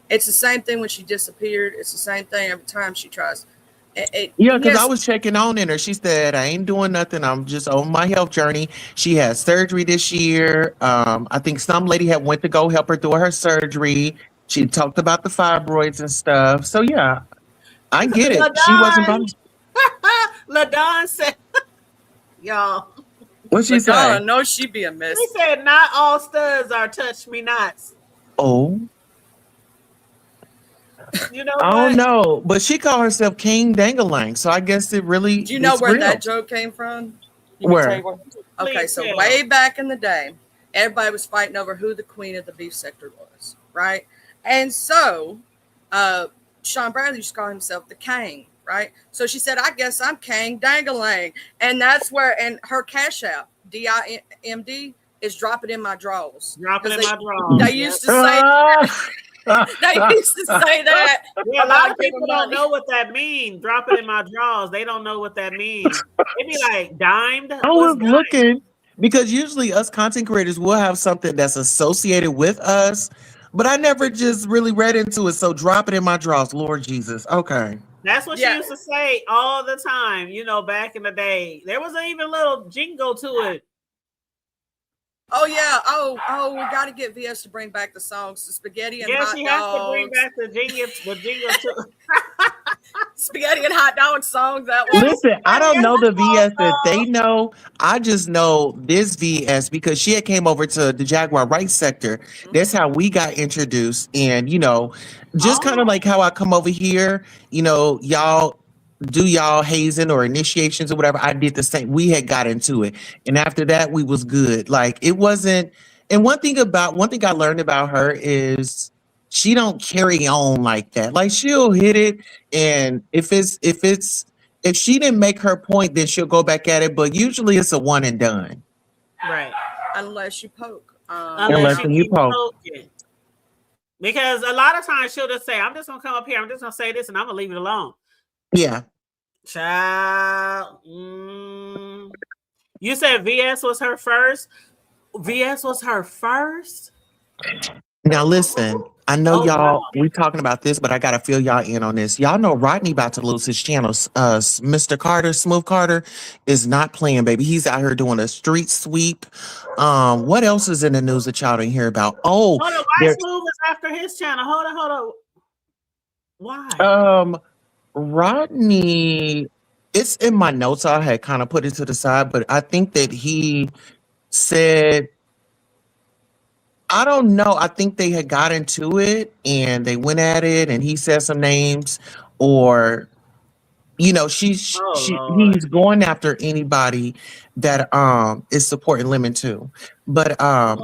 It's the same thing when she disappeared. It's the same thing every time she tries. Because I was checking on her. She said, I ain't doing nothing. I'm just on my health journey. She had surgery this year. I think some lady had went to go help her through her surgery. She talked about the fibroids and stuff. So yeah, I get it. She wasn't LaDon, bothered. LaDon said, y'all. What'd she But say? no, she be a He mess. said, "Not all studs are touch me nots." Oh, You know I don't what? know, but she called herself King Dangalang, so I guess it really Do you know it's where real. that joke came from? You can tell Where? you where. Okay, Please so tell. way back in the day, everybody was fighting over who the queen of the beef sector was, right? And so Sean Bradley used to call himself the Kang, right? So she said, I guess I'm Kang Dangalang. And that's where, and her cash out, DIMD, is drop it in my drawers. Drop it in Because my drawers. they used to say they used to say that. Yeah, a lot of about giving people don't money. know what that means. Drop it in my drawers. They don't know what that means. They be like, dimed? I What's was dimed? looking because usually us content creators will have something that's associated with us, but I never just really read into it. So drop it in my drawers, Lord Jesus. Okay. That's what she Yeah. used to say all the time, you know, back in the day. There was even a little jingle to it. Oh yeah. Oh, we got to get VS to bring back the songs, the spaghetti and Yeah, hot she has to bring dogs. back the jingle to Spaghetti and hot dog songs. That was. Listen, I don't know the VS that they know. I just know this VS because she had came over to the Jaguar Rights sector. That's how we got introduced. And, just kind of like how I come over here, y'all do y'all hazing or initiations or whatever. I did the same. We had got into it. And after that, we was good. Like it wasn't. And one thing I learned about her is she don't carry on like that. Like she'll hit it. And if she didn't make her point, then she'll go back at it. But usually it's a one and done. right. Unless you poke. Unless you you keep poke. poking. Because a lot of times she'll just say, I'm just gonna come up here, I'm just gonna say this and I'm gonna leave it alone. Yeah. Child. You said VS was her first. VS was her first. Now listen, I know Oh, y'all wow. we talking about this, but I gotta fill y'all in on this. Y'all know Rodney about to lose his channel. Mr. Carter, Smooth Carter, is not playing, baby. He's out here doing a street sweep. What else is in the news that y'all didn't hear about? Oh, Hold on, why Smooth is after his channel? Hold on. Why? Rodney, it's in my notes. I had kind of put it to the side, but I think that he said, I don't know. I think they had got into it and they went at it, and he said some names, or he's Lord. going after anybody that is supporting Lemon too. But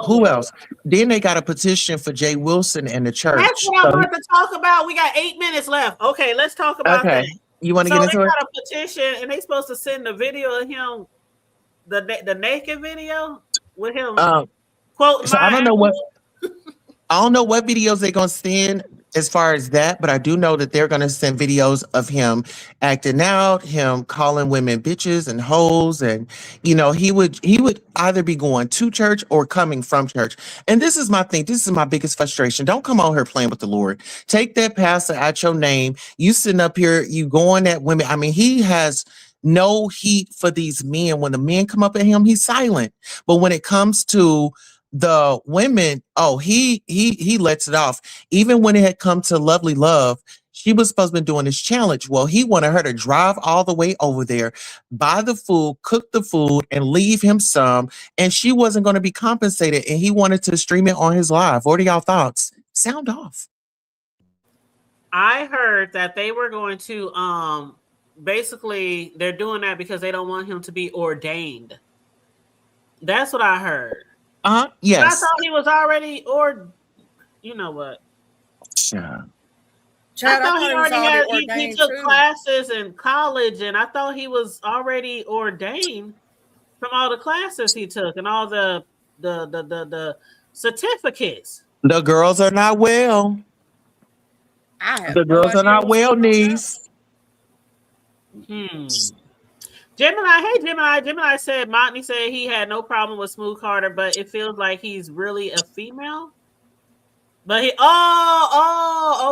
who else? Then they got a petition for Jay Wilson and the church. That's what I wanted to talk about. We got 8 minutes left. Okay, let's talk about that. You want to So get they into it? got a petition, and they supposed to send the video of him, the Nekkid video with him quoting. So I don't know what videos they're gonna send as far as that, but I do know that they're gonna send videos of him acting out, him calling women bitches and hoes, and he would either be going to church or coming from church. And this is my thing. This is my biggest frustration. Don't come on here playing with the Lord. Take that pastor out your name. You sitting up here, you going at women. I mean, he has no heat for these men. When the men come up at him, he's silent. But when it comes to the women, he lets it off. Even when it had come to Lovely Love, she was supposed to be doing this challenge. Well, he wanted her to drive all the way over there, buy the food, cook the food, and leave him some, and she wasn't going to be compensated, and he wanted to stream it on his live. What are y'all thoughts? Sound off. I heard that they were going to basically they're doing that because they don't want him to be ordained. That's what I heard. Yes. I thought he was already, or you know what? Yeah. Chad, I thought he already had. He took too. classes in college, and I thought he was already ordained from all the classes he took and all the certificates. The girls are not well. The girls are not well, niece. Gemini said Montney said he had no problem with Smooth Carter, but it feels like he's really a female. But he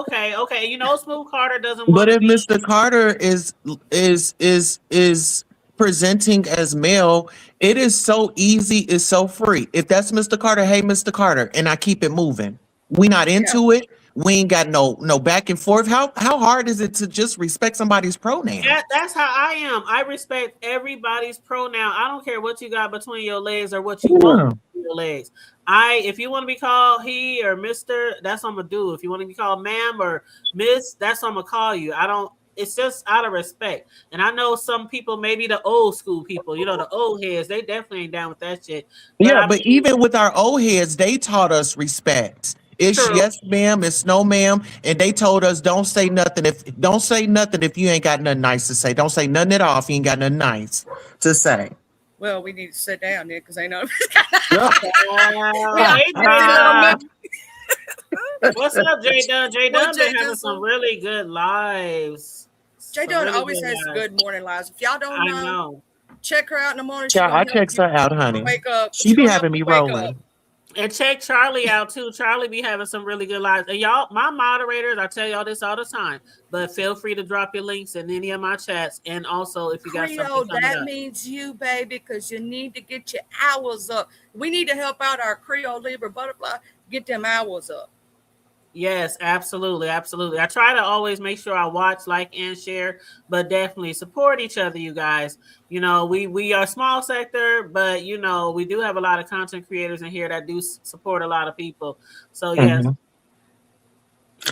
okay. Smooth Carter doesn't want. But if Mr. Carter is presenting as male, it is so easy, it's so free. If that's Mr. Carter, hey Mr. Carter, and I keep it moving. We not into it. We ain't got no back and forth. How hard is it to just respect somebody's pronouns? That's how I am. I respect everybody's pronoun. I don't care what you got between your legs or what you want Yeah. between your legs. If you want to be called he or Mister, that's what I'm gonna do. If you want to be called ma'am or miss, that's what I'm gonna call you. I don't. It's just out of respect. And I know some people, maybe the old school people, the old heads, they definitely ain't down with that shit. But Yeah, I but mean, even with our old heads, they taught us respect. It's true. yes, ma'am, it's no, ma'am. And they told us don't say nothing if you ain't got nothing nice to say. Don't say nothing at all if you ain't got nothing nice to say. Well, we need to sit down there because I know we all Hey, pretty Jay little Dunn. men. What's up, Jay Dunn? Jay Well, Dunn Jay been having Dunn, some really good lives. Jay Some Dunn really always good has lives. good morning lives. If y'all don't I know, know. check her out in the morning. She's Yeah, gonna I help checks you her out, honey. wake up. She She's be gonna help having me you wake up. rolling. And check Charlie out too. Charlie be having some really good lives. And y'all, my moderators, I tell y'all this all the time, but feel free to drop your links in any of my chats. And also, if you got something Creole, coming that up. means you, baby, because you need to get your hours up. We need to help out our Creole Libra butterfly, get them hours up. Yes, absolutely, absolutely. I try to always make sure I watch, like, and share, but definitely support each other, you guys. We are a small sector, but we do have a lot of content creators in here that do support a lot of people. So yes, Mhm.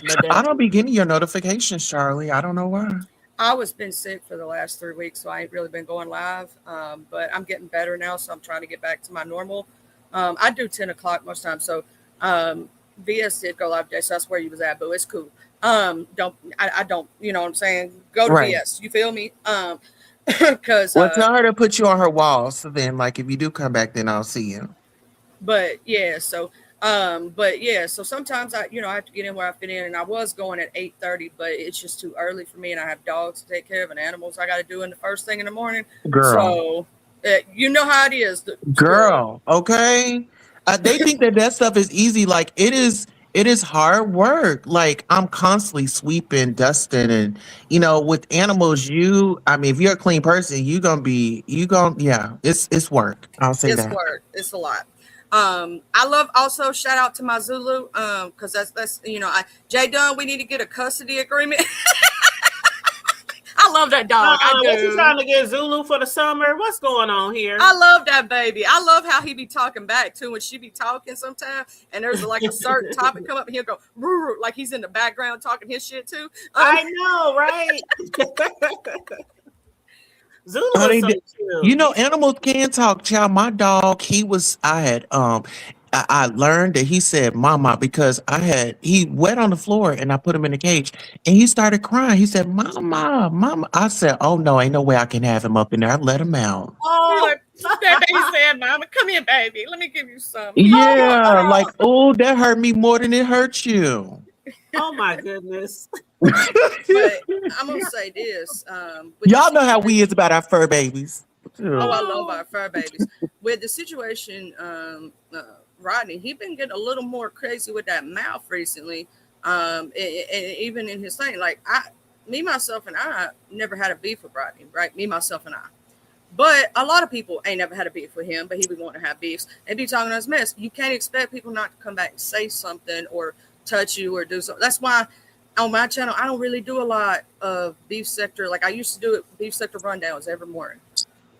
but I don't definitely. be getting your notifications, Charlie. I don't know why. I was been sick for the last 3 weeks, so I ain't really been going live. But I'm getting better now, so I'm trying to get back to my normal. I do 10 o'clock most times, so VS did go live today, so that's where you was at, but it's cool. I don't, you know what I'm saying? Go to Right. VS, you feel me? Because Well, tell her to put you on her wall. So then, like, if you do come back, then I'll see you. but yeah, so sometimes I have to get in where I fit in, and I was going at 8:30, but it's just too early for me, and I have dogs to take care of and animals I got to do in the first thing in the morning. Girl. So you know how it is, squirrel. Girl, okay. They think that stuff is easy. Like it is hard work. Like I'm constantly sweeping, dusting, and with animals, I mean, if you're a clean person, yeah, it's work. I'll say It's that. work. It's a lot. I love also shout out to my Zulu, because that's Jay Dunn, we need to get a custody agreement. I love that dog. I What you do. trying to get Zulu for the summer? What's going on here? I love that baby. I love how he be talking back too when she be talking sometimes, and there's like a certain topic come up and he'll go "Roo," like he's in the background talking his shit too. I know, right? Zulu Honey, is so cute. animals can talk, child. My dog, I learned that he said mama because he wet on the floor and I put him in the cage and he started crying. He said, Mama, mama. I said, oh no, ain't no way I can have him up in there. I let him out. Oh, that baby said, "Mama, come here, baby. Let me give you some." Yeah, like, oh, that hurt me more than it hurt you. Oh my goodness. But I'm gonna say this: with the Y'all know how situation, we is about our fur babies. oh, I love our fur babies. With the situation, Rodney, he been getting a little more crazy with that mouth recently. And even in his thing, like me, myself, and I never had a beef with Rodney, right? Me, myself, and I. But a lot of people ain't never had a beef with him, but he be wanting to have beefs and be talking us mess. You can't expect people not to come back and say something or touch you or do something. That's why on my channel, I don't really do a lot of beef sector. Like I used to do it, beef sector rundowns every morning.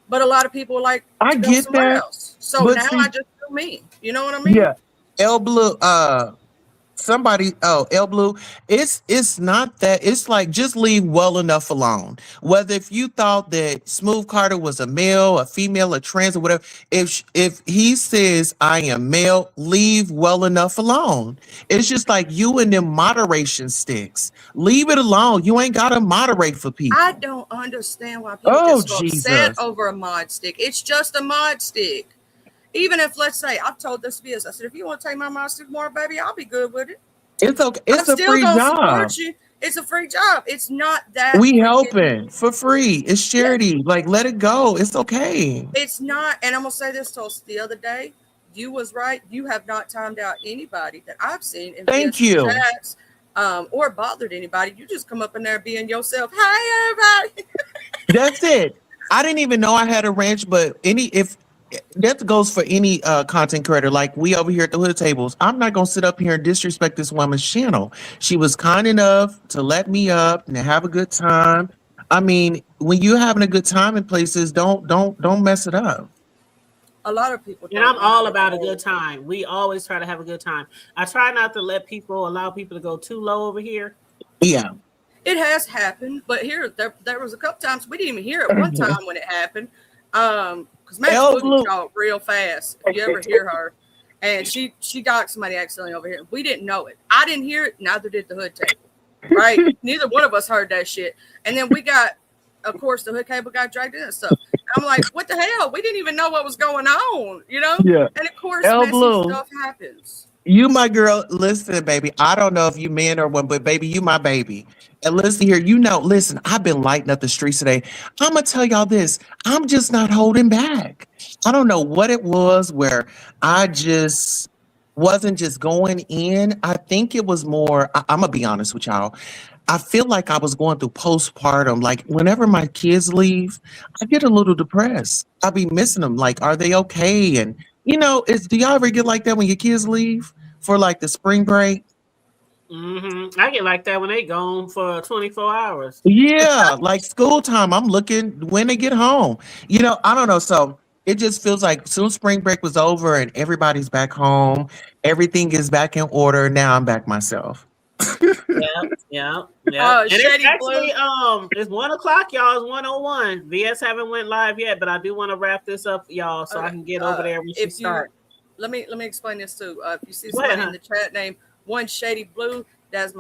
But a lot of people like I to go get somewhere that, else. So but now see, I just do me. You know what I mean? yeah, El Blue, El Blue, it's not that. It's like just leave well enough alone. Whether if you thought that Smooth Carter was a male, a female, a trans, or whatever, if he says I am male, leave well enough alone. It's just like you and them moderation sticks. Leave it alone. You ain't gotta moderate for I people. don't understand why people Oh get so upset Jesus. over a mod stick. It's just a mod stick. Even if, let's say, I've told this viz, I said, if you want to take my mod stick more, baby, I'll be good with it. It's okay. I'm It's a still free gonna job. support you. It's a free job. It's not that We freaking. helping for free. It's Yeah, charity. Like let it go. It's okay. it's not. And I'm gonna say this to us the other day. You was right. You have not timed out anybody that I've seen in Thank VS you. chats, or bothered anybody. You just come up in there being yourself. Hi, everybody. That's it. I didn't even know I had a ranch, but that goes for any content creator. Like we over here at the Hood Tables, I'm not gonna sit up here and disrespect this woman's channel. She was kind enough to let me up and have a good time. I mean, when you're having a good time in places, don't mess it up. A lot of people. And I'm all about a good time. We always try to have a good time. I try not to allow people to go too low over here. Yeah. It has happened, but there was a couple times we didn't even hear it one time when it happened. Because Max Boogie talked real fast. If you ever hear her, and she got somebody accidentally over here. We didn't know it. I didn't hear it. Neither did the Hood Table. Right? Neither one of us heard that shit. And then we got, of course, the Hood Table got dragged in and stuff. I'm like, what the hell? We didn't even know what was going on, you know? Yeah. And of course, messy stuff happens. You, my girl, listen, baby. I don't know if you man or woman, but baby, you my baby. And listen here, listen, I've been lighting up the streets today. I'm going to tell y'all this. I'm just not holding back. I don't know what it was where I just wasn't just going in. I think it was more, I'm going to be honest with y'all. I feel like I was going through postpartum. Like whenever my kids leave, I get a little depressed. I'll be missing them. Like, are they okay? And do y'all ever get like that when your kids leave for like the spring break? Mm-hmm. I get like that when they gone for 24 hours. Yeah, like school time. I'm looking when they get home. I don't know. So it just feels like soon spring break was over and everybody's back home. Everything is back in order. Now I'm back myself. Yeah. And it's actually it's 1:00, y'all. It's 1:01. VS haven't went live yet, but I do want to wrap this up, y'all, so I can get over there when she starts. Let me explain this too. If you see somebody in the chat named One Shady Blue, that's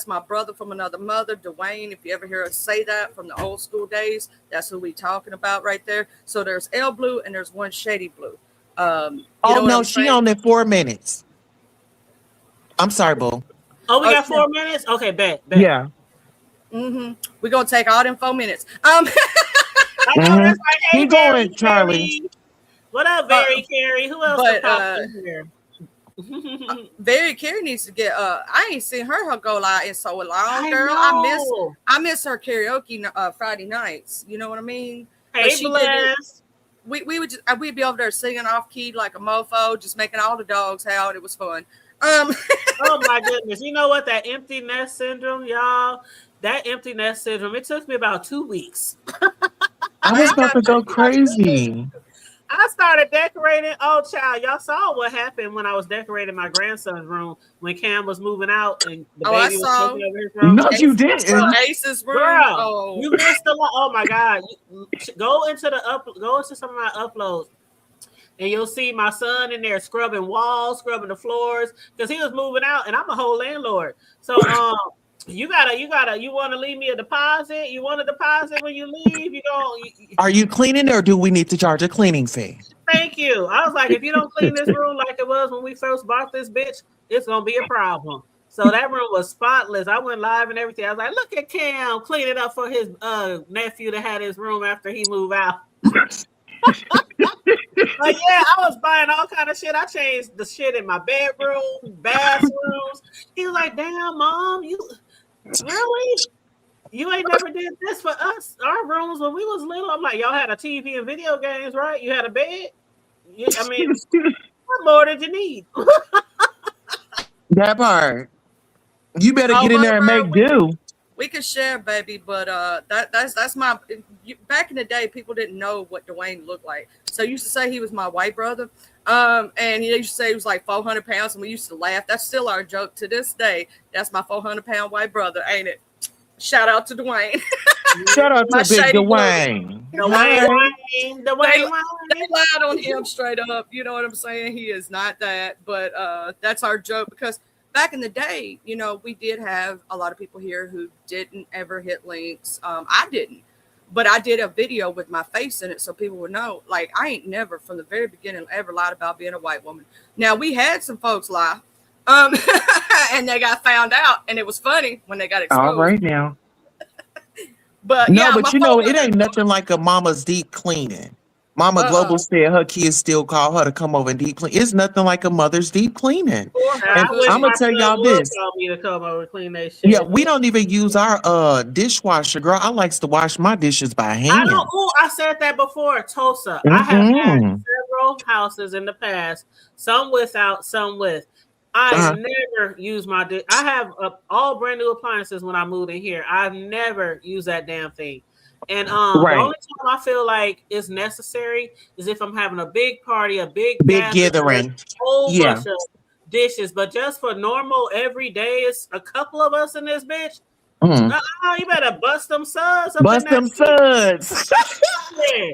my brother from another mother, Dwayne. If you ever hear us say that from the old school days, that's who we talking about right there. So there's L Blue and there's One Shady Blue. She on in 4 minutes. I'm sorry, boo. Oh, we got 4 minutes? Okay, bet. Yeah. Mm-hmm. We're going to take all them 4 minutes. I know that's right. Hey, keep going, Charlie. What up, Very Carey? Who else in here? Very Carey needs to get I ain't seen her go live in so long, girl. I miss her karaoke Friday nights. You know what I mean? Hey, Bless. We'd be over there singing off key like a mofo, just making all the dogs howl. It was fun. Oh my goodness. You know what? That empty nest syndrome, y'all. That empty nest syndrome, it took me about 2 weeks. I was about to go crazy. I started decorating. Oh, child, y'all saw what happened when I was decorating my grandson's room when Cam was moving out and the baby was smoking over his room. No, you didn't. Ace's room. Girl, you missed a lot. Oh my God. Go into some of my uploads. And you'll see my son in there scrubbing walls, scrubbing the floors, because he was moving out, and I'm a whole landlord. So you want to leave me a deposit? You want a deposit when you leave? You don't. Are you cleaning, or do we need to charge a cleaning fee? Thank you. I was like, if you don't clean this room like it was when we first bought this bitch, it's gonna be a problem. So that room was spotless. I went live and everything. I was like, look at Cam cleaning up for his nephew that had his room after he moved out. Like, yeah, I was buying all kind of shit. I changed the shit in my bedroom, bathrooms. He was like, damn, Mom, you really? You ain't never did this for us, our rooms when we was little. I'm like, y'all had a TV and video games, right? You had a bed? I mean, what more did you need? That part. You better get in there and make do. We could share, baby, but that's my. Back in the day, people didn't know what Dwayne looked like, so I used to say he was my white brother. And he used to say he was like 400 pounds, and we used to laugh. That's still our joke to this day. That's my 400-pound white brother, ain't it? Shout out to Dwayne. Shout out to Big Dwayne. They lied on him straight up. You know what I'm saying? He is not that, but that's our joke because. Back in the day, we did have a lot of people here who didn't ever hit links. I didn't, but I did a video with my face in it so people would know. Like, I ain't never, from the very beginning, ever lied about being a white woman. Now, we had some folks lie, and they got found out, and it was funny when they got exposed. All right now. But it ain't nothing like a mama's deep cleaning. Mama Global said her kids still call her to come over and deep clean. It's nothing like a mother's deep cleaning. And I'm gonna tell y'all this. Me to come over and clean that shit. Yeah, we don't even use our dishwasher, girl. I likes to wash my dishes by hand. I said that before, Tosa. I have had houses in the past, some without, some with. I never use my dish. I have all brand new appliances when I moved in here. I've never used that damn thing. And the Right. only time I feel like it's necessary is if I'm having a big party, a big Big gathering, a gathering. whole Yeah. bunch of dishes. But just for normal everyday, it's a couple of us in this bitch. Mm. You better bust them suds up in Bust that them sink. suds. Yeah.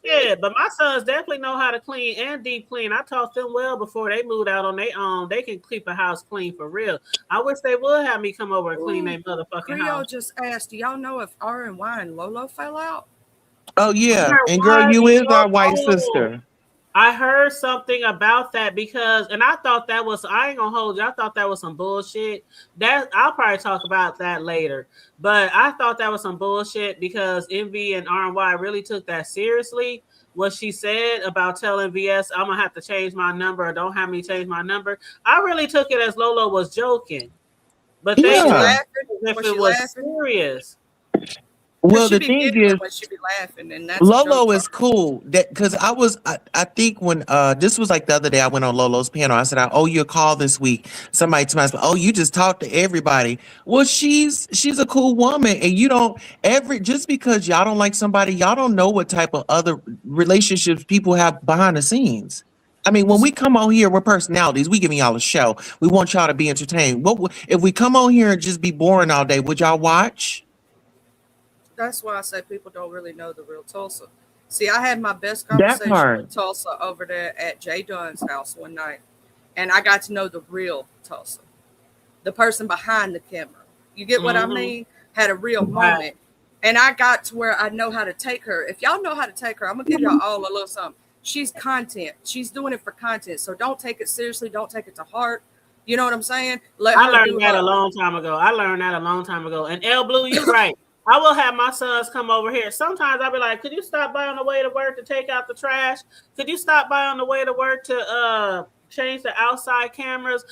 Yeah, but my sons definitely know how to clean and deep clean. I taught them well before they moved out on their own. They can keep a house clean for real. I wish they would have me come over and clean their motherfucking Creole house. just asked, do y'all know if R&Y and Lolo fell out? Oh yeah. And girl, Why you do is you our white know? sister. I heard something about that because, and I thought that was, I ain't gonna hold you. I thought that was some bullshit. That I'll probably talk about that later. But I thought that was some bullshit because Envy and R&Y really took that seriously. What she said about telling VS, I'm gonna have to change my number or don't have me change my number. I really took it as Lolo was joking, but Was they she took Yeah. it laughing? as if Was it she was laughing? serious. Because Well, she the be thing giggling is, when she be laughing, and that's a joke Lolo for is her. cool. That because I think when this was like the other day I went on Lolo's panel. I said, I owe you a call this week. Somebody told me, oh, you just talked to everybody. Well, she's a cool woman, and you don't just because y'all don't like somebody, y'all don't know what type of other relationships people have behind the scenes. I mean, when we come on here, we're personalities. We giving y'all a show. We want y'all to be entertained. If we come on here and just be boring all day? Would y'all watch? That's why I say people don't really know the real Tulsa. See, I had my best That conversation part. with Tulsa over there at Jay Dunn's house one night, and I got to know the real Tulsa, the person behind the camera. You get what I Mm-hmm. mean? Had a real Right. moment. And I got to where I know how to take her. If y'all know how to take her, I'm going to give y'all all a little something. She's content. She's doing it for content. So don't take it seriously. Don't take it to heart. You know what I'm saying? Let I her do learned that her. a long time ago. And L Blue, you right. I will have my sons come over here. Sometimes I'll be like, could you stop by on the way to work to take out the trash? Could you stop by on the way to work to change the outside cameras?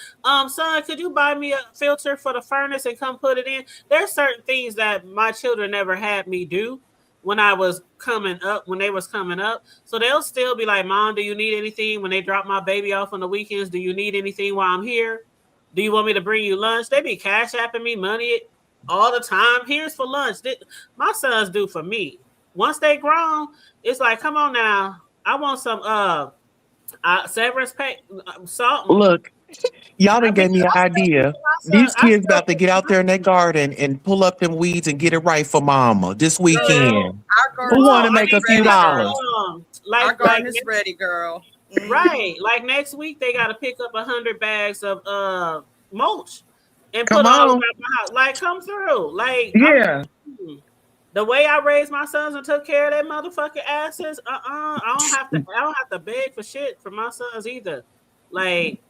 Son, could you buy me a filter for the furnace and come put it in? There's certain things that my children never had me do when I was coming up, when they was coming up. So they'll still be like, Mom, do you need anything? When they drop my baby off on the weekends, do you need anything while I'm here? Do you want me to bring you lunch? They be cash apping me money all the time. Here's for lunch. My sons do for me. Once they grown, it's like, come on now. I want some severance pay something. Look, y'all I done be gave me an I still cook idea. for my son. These I kids still about to cook get for out there in that garden and pull up them weeds and get it right for mama this Girl, weekend. our Who garden want to no, I make is a need few ready, somebody girl. dollars? Our like garden is ready, girl. right. Like next week they gotta pick up 100 bags of mulch and put Come all around on. my house. Like come through. Like I'm Yeah. the way I raised my sons and took care of their motherfucking asses, I don't have to beg for shit for my sons either. Like,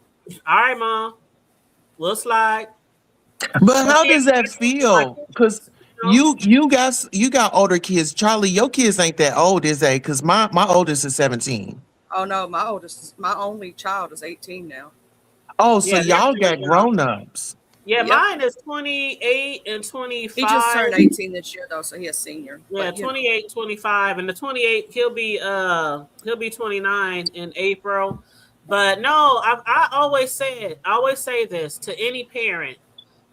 all right, mom, we'll slide. But But how see, does that my feel? Because kids, you got older kids. Charlie, your kids ain't that old, is they? Because my oldest is 17. Oh, no, my only child is 18 now. Oh, so yeah, they're y'all pretty got young. grown ups. Yeah, Yep. mine is 28 and He just 25. turned 18 this year, though, so he's a senior. Yeah, But, 28 and 25. And the 28, he'll be 29 in April. But no, I always say this to any parent.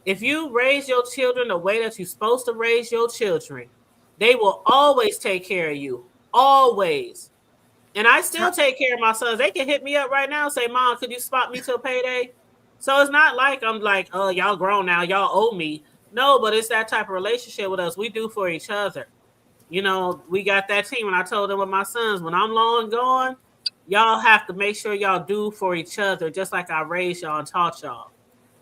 If you raise your children the way that you're supposed to raise your children, they will always take care of you. Always. And I still take care of my sons. They can hit me up right now and say, Mom, could you spot me till payday? So it's not like I'm like, oh, y'all grown now, y'all owe me. No, but it's that type of relationship with us. We do for each other. You know, we got that team. And I told them with my sons, when I'm long gone, y'all have to make sure y'all do for each other, just like I raised y'all and taught y'all.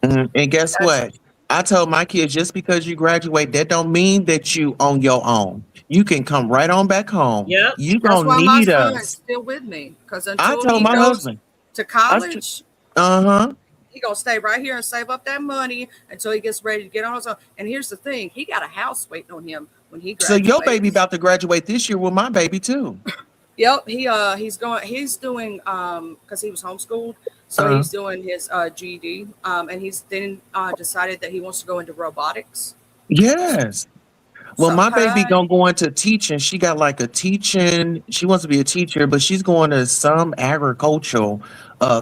And guess that's what? I told my kids just because you graduate, that don't mean that you on your own. You can come right on back home. Yep. You That's don't why my need son's us. still with me. Because I until told he my goes husband. to I college, uh-huh. he gonna stay right here and save up that money until he gets ready to get on his own. And here's the thing: he got a house waiting on him when he So your baby graduates. about to graduate this year with my baby too. Yep, he's doing because he was homeschooled, so Uh-huh. he's doing his GED, and he's then decided that he wants to go into robotics. Yes. Well, So my baby her, gonna go into teaching. She got like a teaching. She wants to be a teacher, but she's going to some agricultural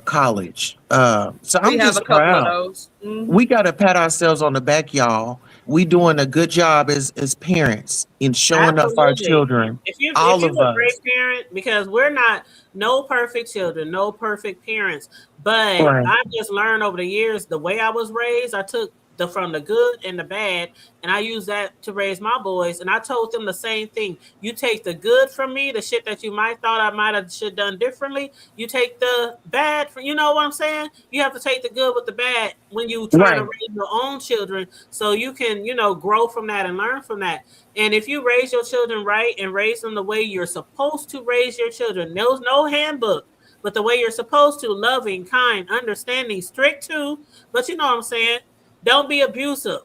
college. So we I'm have a just couple of proud. those. We gotta pat ourselves on the back, y'all. We doing a good job as parents in showing up for our Absolutely. children. If All you of a great us. parent, because we're not no perfect children, no perfect parents, but Right. I've just learned over the years the way I was raised. I took the from the good and the bad, and I used that to raise my boys. And I told them the same thing. You take the good from me, the shit that you might thought I might have should done differently. You take the bad from, you know what I'm saying? You have to take the good with the bad when you trying to Right. raise your own children, so you can grow from that and learn from that. And if you raise your children right and raise them the way you're supposed to raise your children, there's no handbook, but the way you're supposed to, loving, kind, understanding, strict too. But you know what I'm saying? Don't be abusive.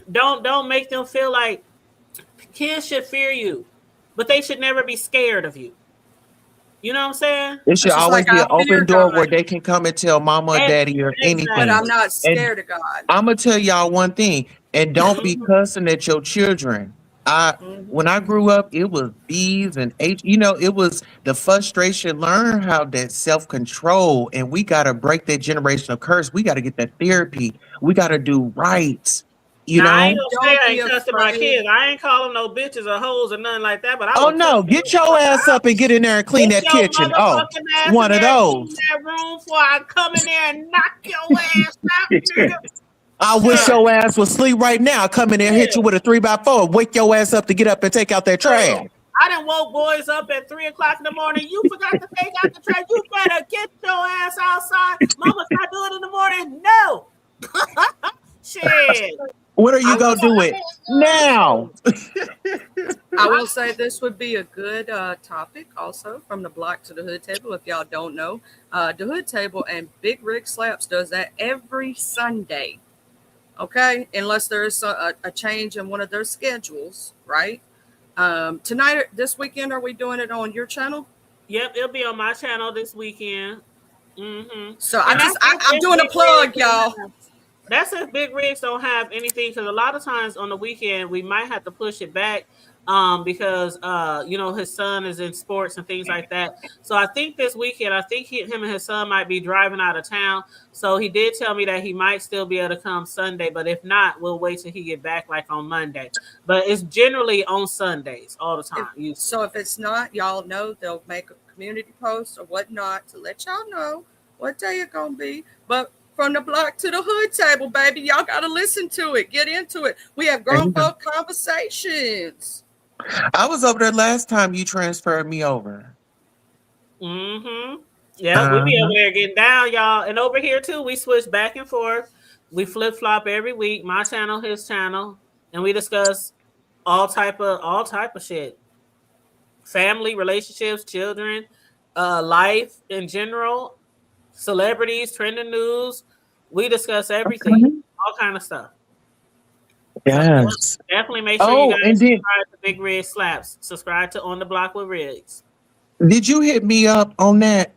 Don't make them feel like kids should fear you, but they should never be scared of you. You know what I'm saying? It should it's just always like be I an fear open door God, where they can come and tell mama or daddy or but anything. I'm Exactly. not And scared of God. I'm gonna tell y'all one thing, and don't be Mhm. cussing at your children. I Hmm. When I grew up, it was B's and H. It was the frustration. Learn how that self control, and we gotta break that generational curse. We gotta get that therapy. We gotta do right. You Now I ain't know. gonna say Don't I be ain't cussing my afraid. kids. I ain't calling no bitches or hoes or nothing like that, but I Oh would cuss no, the get your motherfucker ass out. up and get in there and clean Get that your kitchen. Oh, motherfucking ass in one of there, clean those. that room before I come in there and knock your ass out, nigga. I wish Shit. your ass was asleep right now. Come in there, hit you Yeah. with a 3x4, wake your ass up to get up and take out that trash. Look, I done woke boys up at 3 o'clock in the morning. You forgot to take out the trash. You better get your ass outside. Mama's not doing it in the morning. No. Shit. What are you I will. gonna do it now? I will say this would be a good topic also from the block to the hood table. If y'all don't know, the hood table and Big Rig Slaps does that every Sunday. Okay, unless there is a change in one of their schedules, right? Tonight, this weekend, are we doing it on your channel? Yep, it'll be on my channel this weekend. Mm-hmm. So And that's I'm if doing a Big Rigs plug, don't y'all. have. That's if Big Rigs don't have anything, because a lot of times on the weekend we might have to push it back, because his son is in sports and things like that. So I think this weekend, I think him and his son might be driving out of town. So he did tell me that he might still be able to come Sunday, but if not, we'll wait till he get back like on Monday. But it's generally on Sundays all the If, time. Usually. so if it's not, y'all know they'll make a community post or whatnot to let y'all know what day it's gonna be. But from the block to the hood table, baby, y'all gotta listen to it, get into it. We have grown folk conversations. I was over there last time you transferred me over. Mm-hmm. Yeah, we be over Uh-huh. there getting down, y'all. And over here too, we switch back and forth. We flip flop every week. My channel, his channel, and we discuss all type of shit. Family, relationships, children, life in general, celebrities, trending news. We discuss everything, Okay. all kind of stuff. So yep, Yes. definitely make sure you Oh, guys and then subscribe to Big Red Slaps. Subscribe to On the Block with Riggs. did you hit me up on that?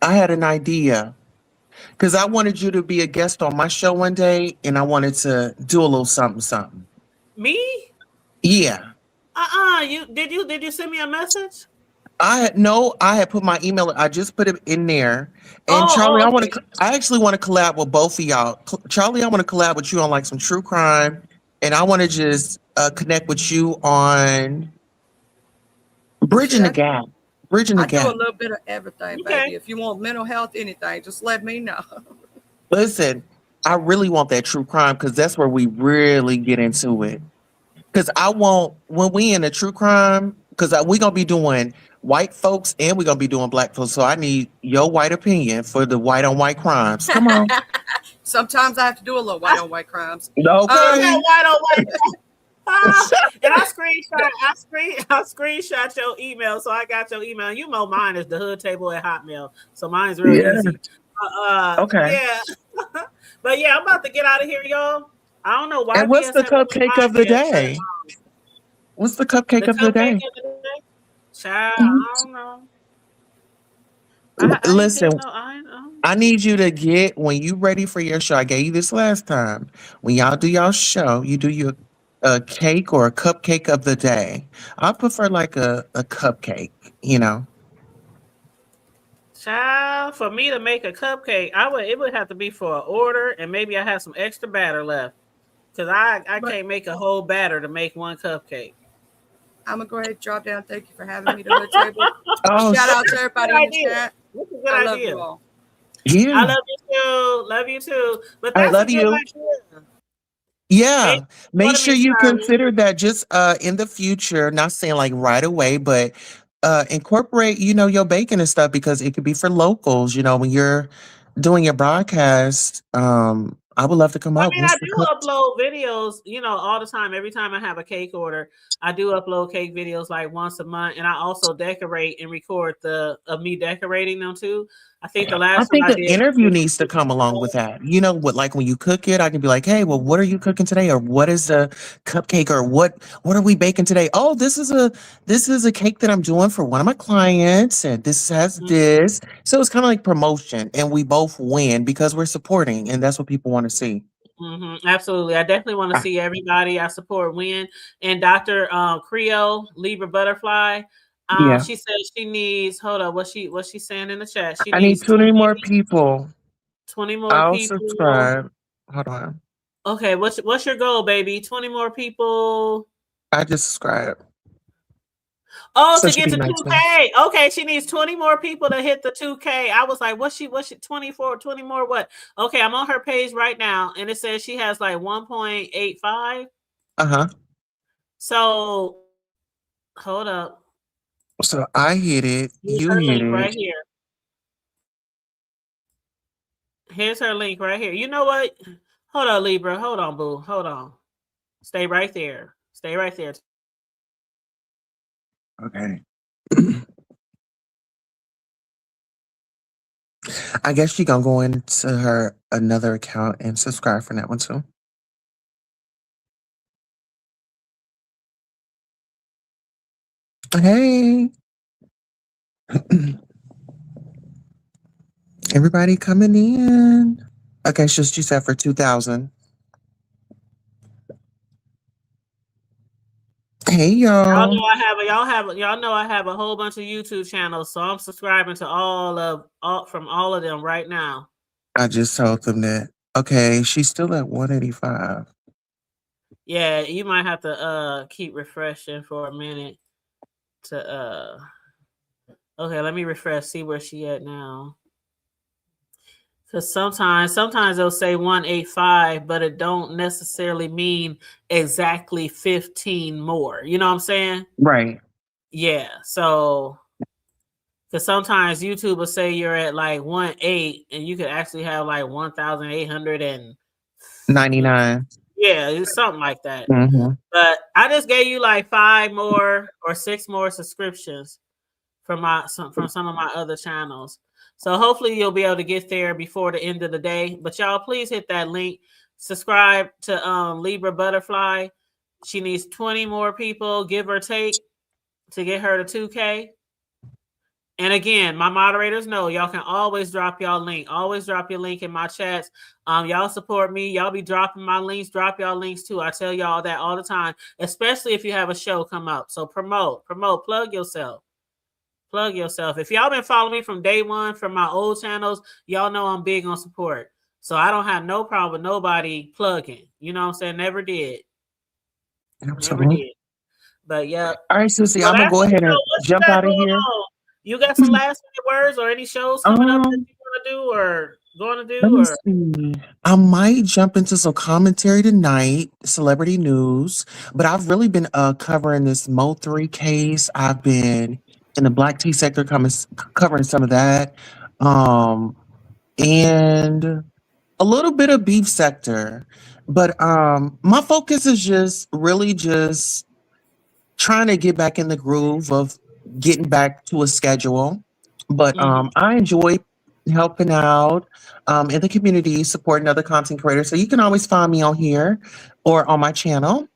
I had an idea because I wanted you to be a guest on my show one day, and I wanted to do a little something, something. Me? Yeah. You did you send me a message? I had put my email. I just put it in there. And Charlie, Oh, okay. I actually want to collab with both of y'all. Charlie, I want to collab with you on like some true crime, and I want to just connect with you on bridging Shit, the gap. Bridging the I do a gap. little bit of everything, baby. Okay. If you want mental health, anything, just let me know. Listen, I really want that true crime because that's where we really get into it. Because I want when we in a true crime, because we gonna be doing white folks and we gonna be doing black folks. So I need your white opinion for the white on white crimes. Come on. Sometimes I have to do a little white on white crimes. Put that Okay. white on white. And I screenshot your email, so I got your email. You know mine is the hood table at Hotmail, so mine's real Yeah. easy. Okay. Yeah, but yeah, I'm about to get out of here, y'all. I don't know why And what's BS the had to cupcake of the remind me of certain day? What's the cupcake the of the cupcake day? of the day. Child, Mhm. I don't know. I ain't Listen, get no. I ain't. I need you to get when you ready for your show. I gave you this last time. When y'all do y'all show, you do your a cake or a cupcake of the day? I prefer like a cupcake, you know. Child, for me to make a cupcake, it would have to be for an order, and maybe I have some extra batter left because I But can't make a whole batter to make one cupcake. I'm gonna go ahead and drop down. Thank you for having me to Hood Table. Oh, Shout out to That's a everybody good in the idea. chat. That's a good I love idea. you all. I yeah. love you too. Love you too. But I that's a love good you. idea. Maybe Yeah. Make order sure me you some. consider that just in the future, not saying like right away, but incorporate, you know, your bacon and stuff because it could be for locals, you know, when you're doing your broadcast. I would love to come I up mean, with I some do cups. upload videos, all the time. Every time I have a cake order, I do upload cake videos like once a month, and I also decorate and record of me decorating them too. I think the I last one think I an did interview was needs to come along with that. You know, what like when you cook it, I can be like, "Hey, well, what are you cooking today?" Or "What is the cupcake?" Or "What are we baking today?" "Oh, this is a cake that I'm doing for one of my clients, and this has this." So it's kind of like promotion, and we both win because we're supporting, and that's what people want to see. Absolutely. I definitely want to Ah, see everybody. I support Win and Dr. Creole Libra Butterfly. yeah, She says she needs. Hold up, what she saying in the chat? She I need needs 20 more people. 20 more I'll people. subscribe. Hold on, Okay, what's your goal, baby? 20 more people. I just subscribed. Oh, So to it should get be to 19. 2K. Okay, she needs 20 more people to hit the 2K. I was like, what's she 24, 20 more what? Okay, I'm on her page right now and it says she has like 1.85. Uh huh. So hold up. So I hit it. Here's You her hit link it. right here. Here's her link right here. You know what? Hold on, Libra. Hold on, boo. Hold on. Stay right there. Stay right there. Okay. I guess she gonna go into her another account and subscribe for that one too. Hey, everybody coming in. Okay, she said for 2,000. Hey Y'all y'all. know y'all know I have a whole bunch of YouTube channels, so I'm subscribing to from all of them right now. I just told them that. Okay, she's still at 185. Yeah, you might have to keep refreshing for a minute to okay, let me refresh, see where she at now. Because sometimes they'll say 185, but it don't necessarily mean exactly 15 more. You know what I'm saying? Right. Yeah. So because sometimes YouTube will say you're at like 1.8 and you could actually have like 1,800 and 99. yeah, it's something like that. Mm-hmm. But I just gave you like 5 more or 6 more subscriptions from some of my other channels. So hopefully you'll be able to get there before the end of the day. But y'all please hit that link. Subscribe to Libra Butterfly. She needs 20 more people, give or take, to get her to 2K. And again, my moderators know y'all can always drop y'all link. Always drop your link in my chats. Y'all support me. Y'all be dropping my links. Drop y'all links too. I tell y'all that all the time, especially if you have a show come up. So promote, plug yourself. Plug yourself. If y'all been following me from day one from my old channels, y'all know I'm big on support. So I don't have no problem with nobody plugging. You know what I'm saying? Never did. Never Absolutely. did. But yep. All right, Susie, So I'm gonna that's go it. ahead So and what you jump got out of going here. on? You got some last minute words or any shows coming up that Um, you want to do or going to Let do me or see. I might jump into some commentary tonight, celebrity news, but I've really been covering this Mo3 case. I've been in the black tea sector covering some of that. Um and a little bit of beef sector. But my focus is just really just trying to get back in the groove of getting back to a schedule. But Mhm. I enjoy helping out in the community, supporting other content creators. So you can always find me on here or on my channel,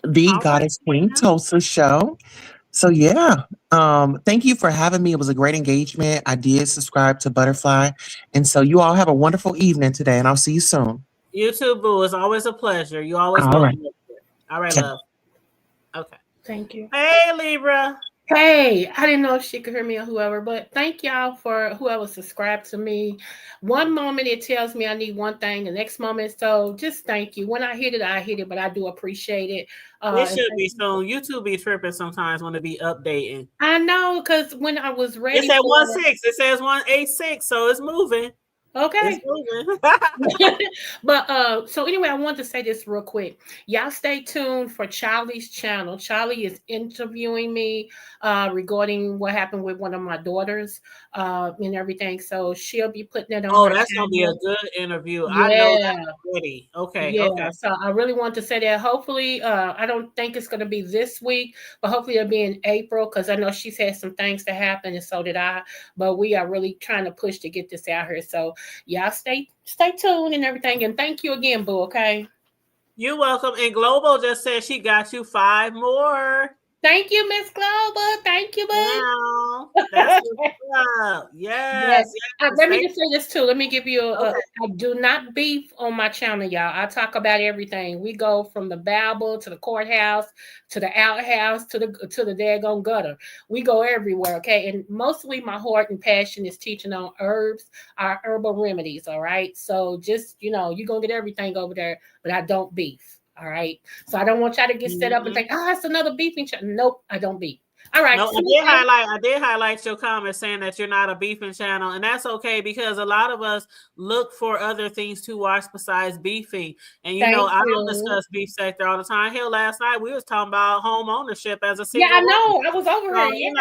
The All right. Goddess Queen Tulsa Show. So yeah, thank you for having me. It was a great engagement. I did subscribe to Butterfly. And so you all have a wonderful evening today, and I'll see you soon. You too, boo. It's always a pleasure. You always All right. welcome. All right, love. Okay. Thank you. Hey, Libra. Hey, I didn't know if she could hear me or whoever, but thank y'all for whoever subscribed to me. One moment it tells me I need one thing, the next moment, so just thank you. When I hit it, but I do appreciate it. It should be soon. YouTube be tripping sometimes when it be updating. I know, because when I was ready, it's at 1.6. It says 1.86, so it's moving. Okay. It's moving. But so anyway, I want to say this real quick. Y'all stay tuned for Charlie's channel. Charlie is interviewing me regarding what happened with one of my daughters and everything. So she'll be putting it on her that's channel. gonna be a good interview. Yeah. I know that already. Okay. Yeah. Okay. So I really want to say that hopefully I don't think it's gonna be this week, but hopefully it'll be in April because I know she's had some things to happen and so did I. But we are really trying to push to get this out here. So y'all stay tuned and everything. And thank you again, Boo. Okay. You're welcome. And Global just said she got you 5 more. Thank you, Miss Global. Thank you, Boo. Wow. That's what's up. Yes. Let me just say this too. Let me give you Okay. I do not beef on my channel, y'all. I talk about everything. We go from the Bible to the courthouse to the outhouse to the daggone gutter. We go everywhere, okay? And mostly my heart and passion is teaching on herbs, our herbal remedies, all right? So just, you're gonna get everything over there, but I don't beef. All right. So I don't want y'all to get set up and think, it's another beefing channel. Nope, I don't beef. All right. No, I did highlight your comment saying that you're not a beefing channel, and that's okay because a lot of us look for other things to watch besides beefing. And I don't discuss beef sector all the time. Hell, last night we was talking about home ownership as a single I know. woman. I was over here.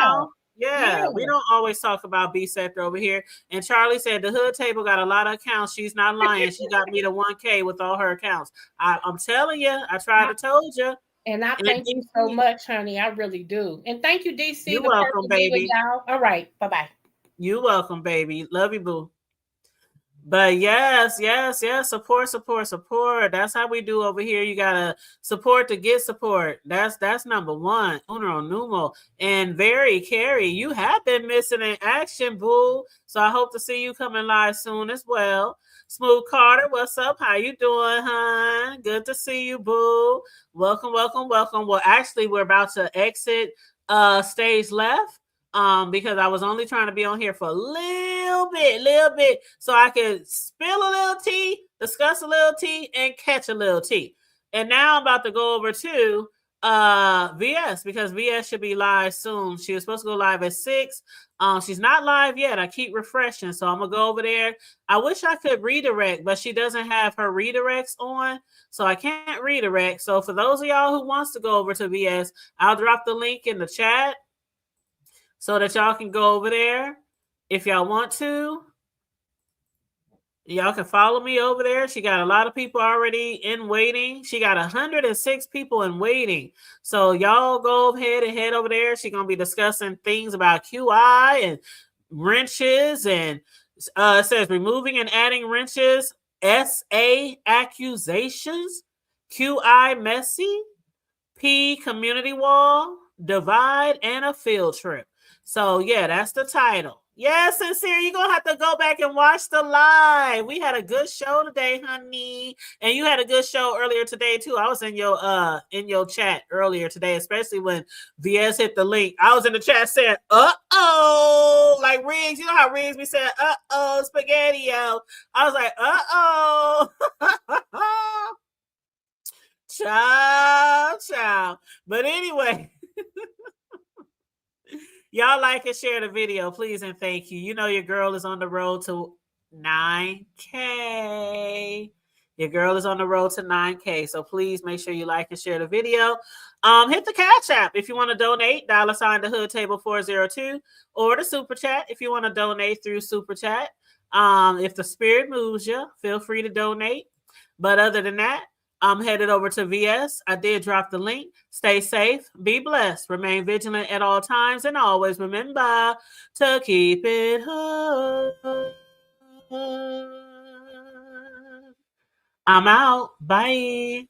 Yeah, we don't always talk about beef sector over here. And Charlie said the hood table got a lot of accounts. She's not lying. She got me to 1K with all her accounts. I'm telling you, I tried to told you. And I thank you so much, honey. I really do. And thank you, DC. You're welcome, baby. Y'all. All right. Bye-bye. You're welcome, baby. Love you, boo. But yes. Support. That's how we do over here. You gotta support to get support. That's number one. Uno numero. And very Carrie, you have been missing in action, boo. So I hope to see you coming live soon as well. Smooth Carter, what's up? How you doing, hon? Good to see you, boo. Welcome. Well, actually, we're about to exit stage left. Because I was only trying to be on here for a little bit, so I could spill a little tea, discuss a little tea, and catch a little tea. And now I'm about to go over to VS because VS should be live soon. She was supposed to go live at 6. She's not live yet. I keep refreshing, so I'm gonna go over there. I wish I could redirect, but she doesn't have her redirects on, so I can't redirect. So for those of y'all who wants to go over to VS, I'll drop the link in the chat so that y'all can go over there if y'all want to. Y'all can follow me over there. She got a lot of people already in waiting. She got 106 people in waiting. So y'all go ahead and head over there. She's going to be discussing things about QI and wrenches. And it says removing and adding wrenches, SA accusations, QI messy, P community wall, divide, and a field trip. So yeah, that's the title. Yeah, Sincere, you're gonna have to go back and watch the live. We had a good show today, honey. And you had a good show earlier today too. I was in your chat earlier today, especially when VS hit the link. I was in the chat saying, uh-oh, like Riggs, you know how Riggs be saying, uh-oh, spaghetti-o. I was like, uh-oh. Ciao. But anyway, y'all like and share the video, please and thank you. You know your girl is on the road to 9K. Your girl is on the road to 9K. So please make sure you like and share the video. Hit the Cash App if you want to donate, $ the hood table 402, or the Super Chat if you want to donate through Super Chat. If the spirit moves you, feel free to donate. But other than that, I'm headed over to VS. I did drop the link. Stay safe. Be blessed. Remain vigilant at all times. And always remember to keep it hood. I'm out. Bye.